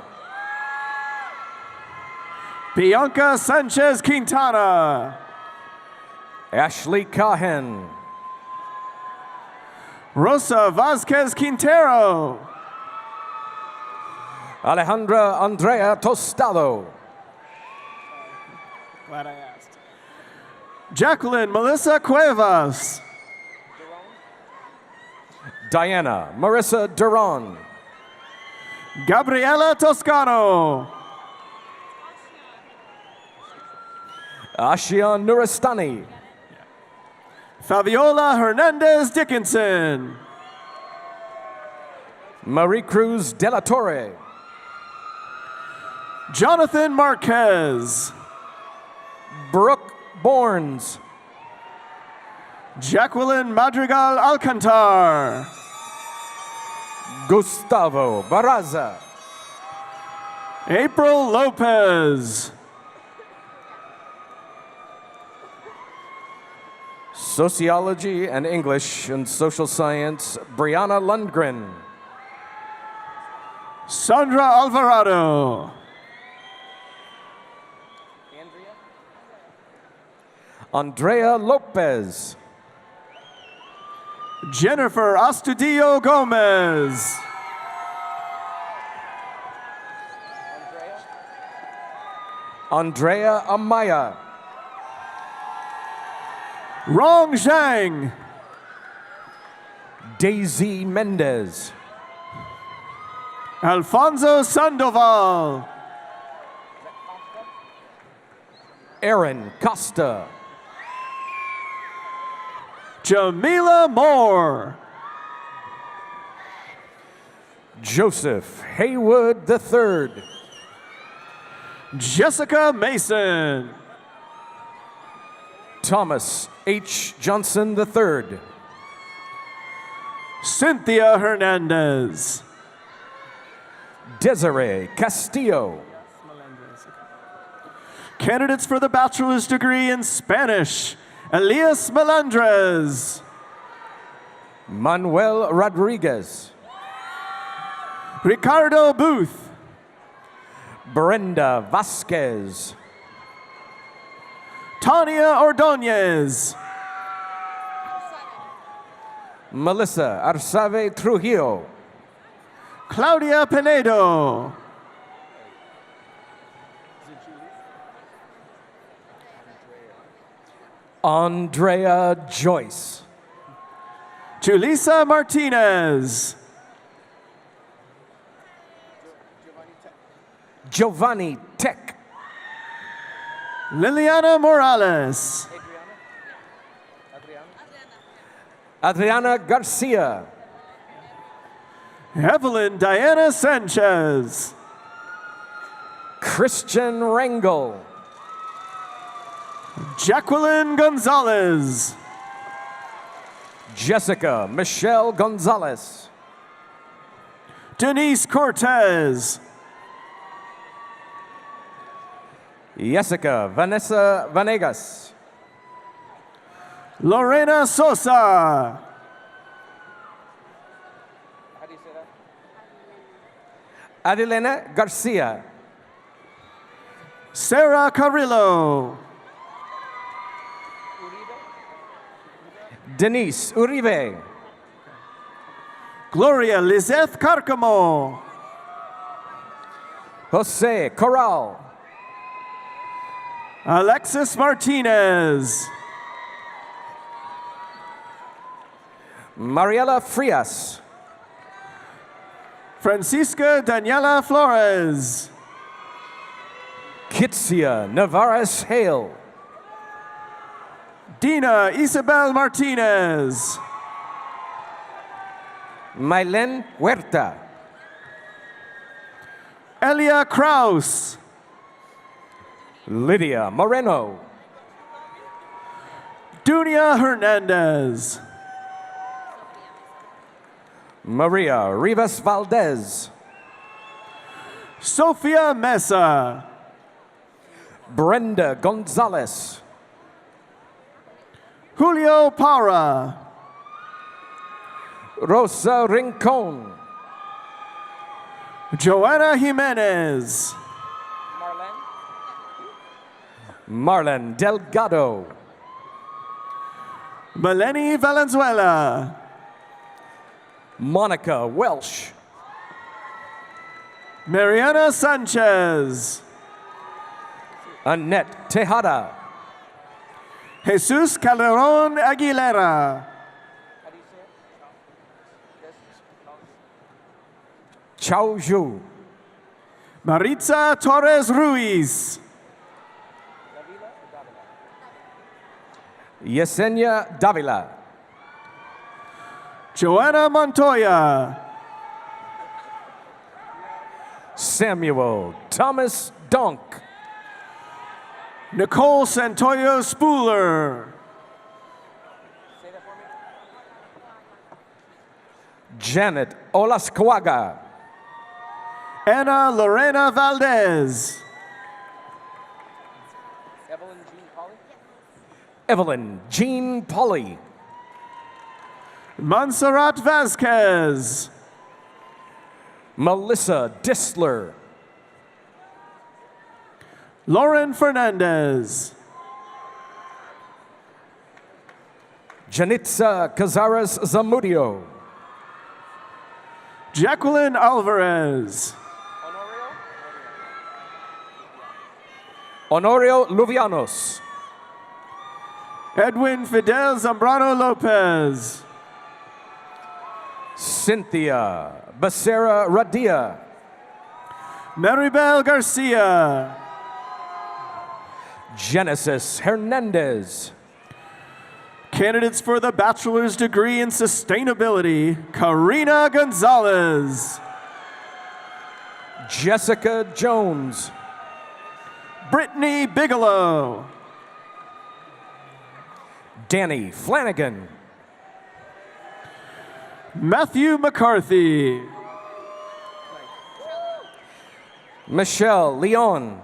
Bianca Sanchez Quintana. Ashley Cahen. Rosa Vasquez Quintero. Alejandra Andrea Tostado. Glad I asked. Jacqueline Melissa Cuevas. Diana Marissa Duran. Gabriela Toscano. Ashia Nuristani. Fabiola Hernandez Dickinson. Marie Cruz de la Torre. Jonathan Marquez. Brooke Borns. Jacqueline Madrigal Alcantar. Gustavo Barraza. April Lopez. Sociology and English and Social Science, Brianna Lundgren. Sandra Alvarado. Andrea Lopez. Jennifer Astudillo Gomez. Andrea Amaya. Rong Zhang. Daisy Mendez. Alfonso Sandoval. Aaron Costa. Jamila Moore. Joseph Haywood III. Jessica Mason. Thomas H. Johnson III. Cynthia Hernandez. Desiree Castillo. Candidates for the bachelor's degree in Spanish. Elias Melendrez. Manuel Rodriguez. Ricardo Booth. Brenda Vasquez. Tania Ordonez. Melissa Arsabe Trujillo. Claudia Pinedo. Andrea Joyce. Julissa Martinez. Giovanni Tech. Liliana Morales. Adriana Garcia. Evelyn Diana Sanchez. Christian Rangel. Jacqueline Gonzalez. Jessica Michelle Gonzalez. Denise Cortez. Jessica Vanessa Vanegas. Lorena Sosa. How do you say that? Adilena Garcia. Sarah Carrillo. Denise Uribe. Gloria Lizeth Carcamo. Jose Corral. Alexis Martinez. Mariela Frias. Francisca Daniela Flores. Kitsia Navarez Hale. Dina Isabel Martinez. Mailen Huerta. Elia Kraus. Lydia Moreno. Dunia Hernandez. Maria Rivas Valdez. Sofia Mesa. Brenda Gonzalez. Julio Para. Rosa Rincon. Joanna Jimenez. Marlon Delgado. Melanie Valenzuela. Monica Welsh. Mariana Sanchez. Annette Tejada. Jesus Calderon Aguilera. Chao Zhu. Maritza Torres Ruiz. Yesenia Davila. Joanna Montoya. Samuel Thomas Donk. Nicole Santoyo Spooler. Janet Olascuaga. Ana Lorena Valdez. Evelyn Jean Polly. Montserrat Vasquez. Melissa Disler. Lauren Fernandez. Janitza Cazares Zamudio. Jacqueline Alvarez. Honorio Luvianos. Edwin Fidel Zambrano Lopez. Cynthia Becerra Radia. Maribel Garcia. Genesis Hernandez. Candidates for the bachelor's degree in sustainability, Karina Gonzalez. Jessica Jones. Brittany Bigelow. Danny Flanagan. Matthew McCarthy. Michelle Leon.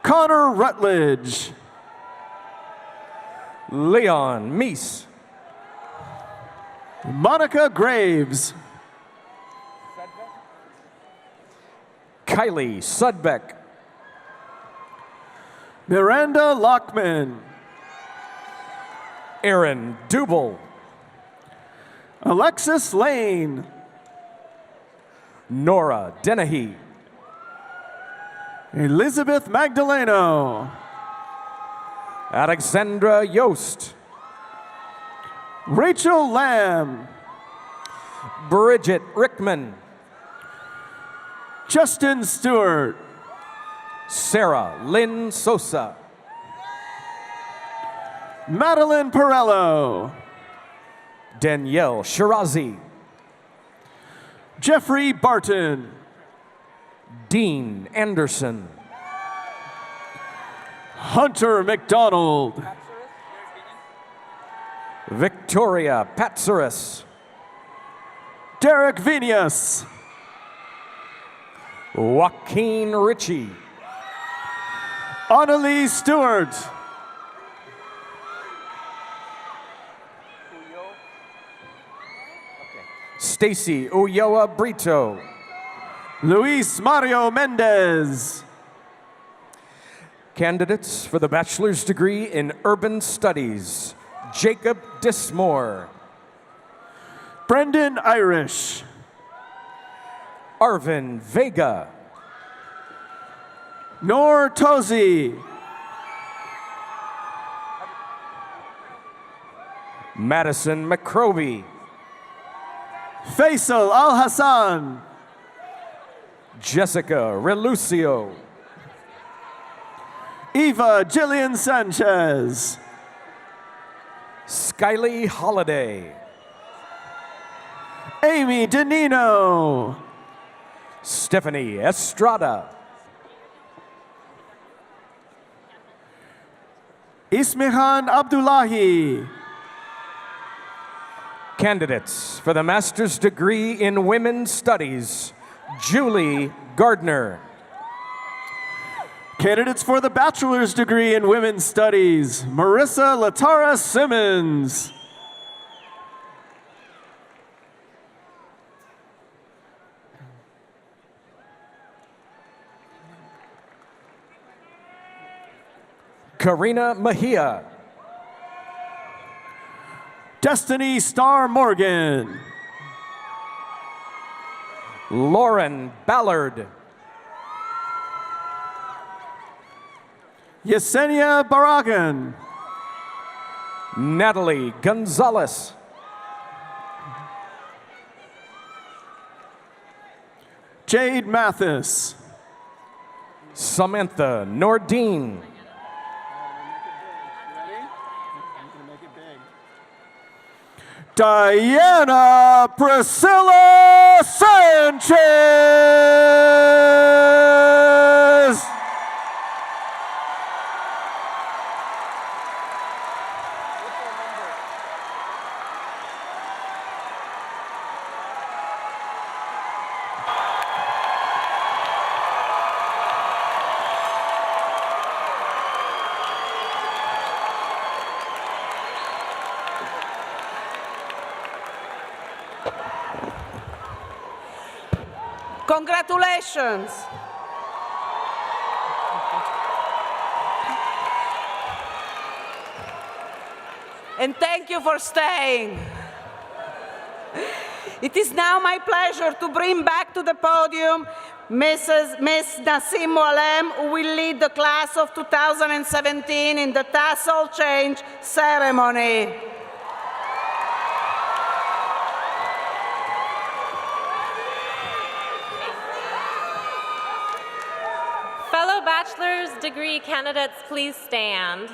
Connor Rutledge. Leon Meese. Monica Graves. Kylie Sudbeck. Miranda Lockman. Aaron Dubel. Alexis Lane. Nora Dennehy. Elizabeth Magdaleno. Alexandra Yost. Rachel Lamb. Bridget Rickman. Justin Stewart. Sarah Lynn Sosa. Madeline Perello. Danielle Shirazi. Jeffrey Barton. Dean Anderson. Hunter McDonald. Victoria Patsaris. Derek Vinas. Joaquin Ritchie. Annalise Stewart. Stacy Ulloa Brito. Luis Mario Mendez. Candidates for the bachelor's degree in urban studies, Jacob Dismore. Brendan Irish. Arvin Vega. Noor Tozi. Madison McCroby. Faisal Al Hassan. Jessica Relucio. Eva Jillian Sanchez. Skyly Holiday. Amy Danino. Stephanie Estrada. Ismihan Abdullahi. Candidates for the master's degree in women's studies, Julie Gardner. Candidates for the bachelor's degree in women's studies, Marissa Latara Simmons. Karina Mejia. Destiny Star Morgan. Lauren Ballard. Yesenia Baragan. Natalie Gonzalez. Jade Mathis. Samantha Nordine. Diana Priscilla Sanchez. Congratulations. And thank you for staying. It is now my pleasure to bring back to the podium Miss Nassim Moalem, who will lead the class of 2017 in the tassel change ceremony. Fellow bachelor's degree candidates, please stand.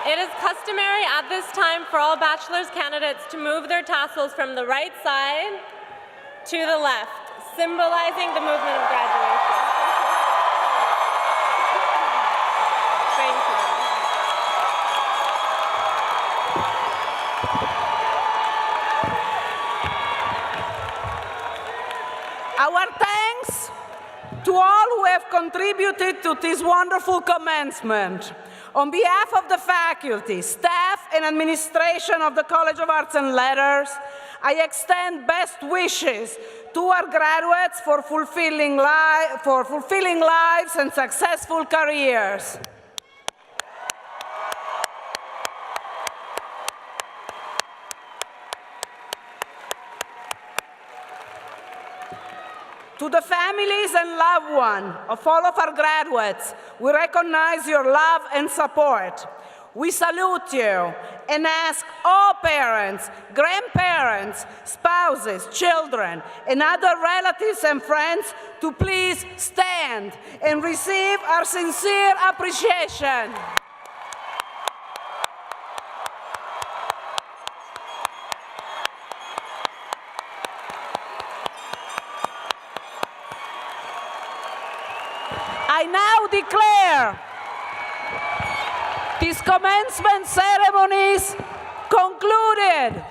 It is customary at this time for all bachelor's candidates to move their tassels from the right side to the left, symbolizing the movement of graduation. Thank you. Our thanks to all who have contributed to this wonderful commencement. On behalf of the faculty, staff, and administration of the College of Arts and Letters, I extend best wishes to our graduates for fulfilling lives and successful careers. To the families and loved ones of all of our graduates, we recognize your love and support. We salute you and ask all parents, grandparents, spouses, children, and other relatives and friends to please stand and receive our sincere appreciation. I now declare this commencement ceremonies concluded.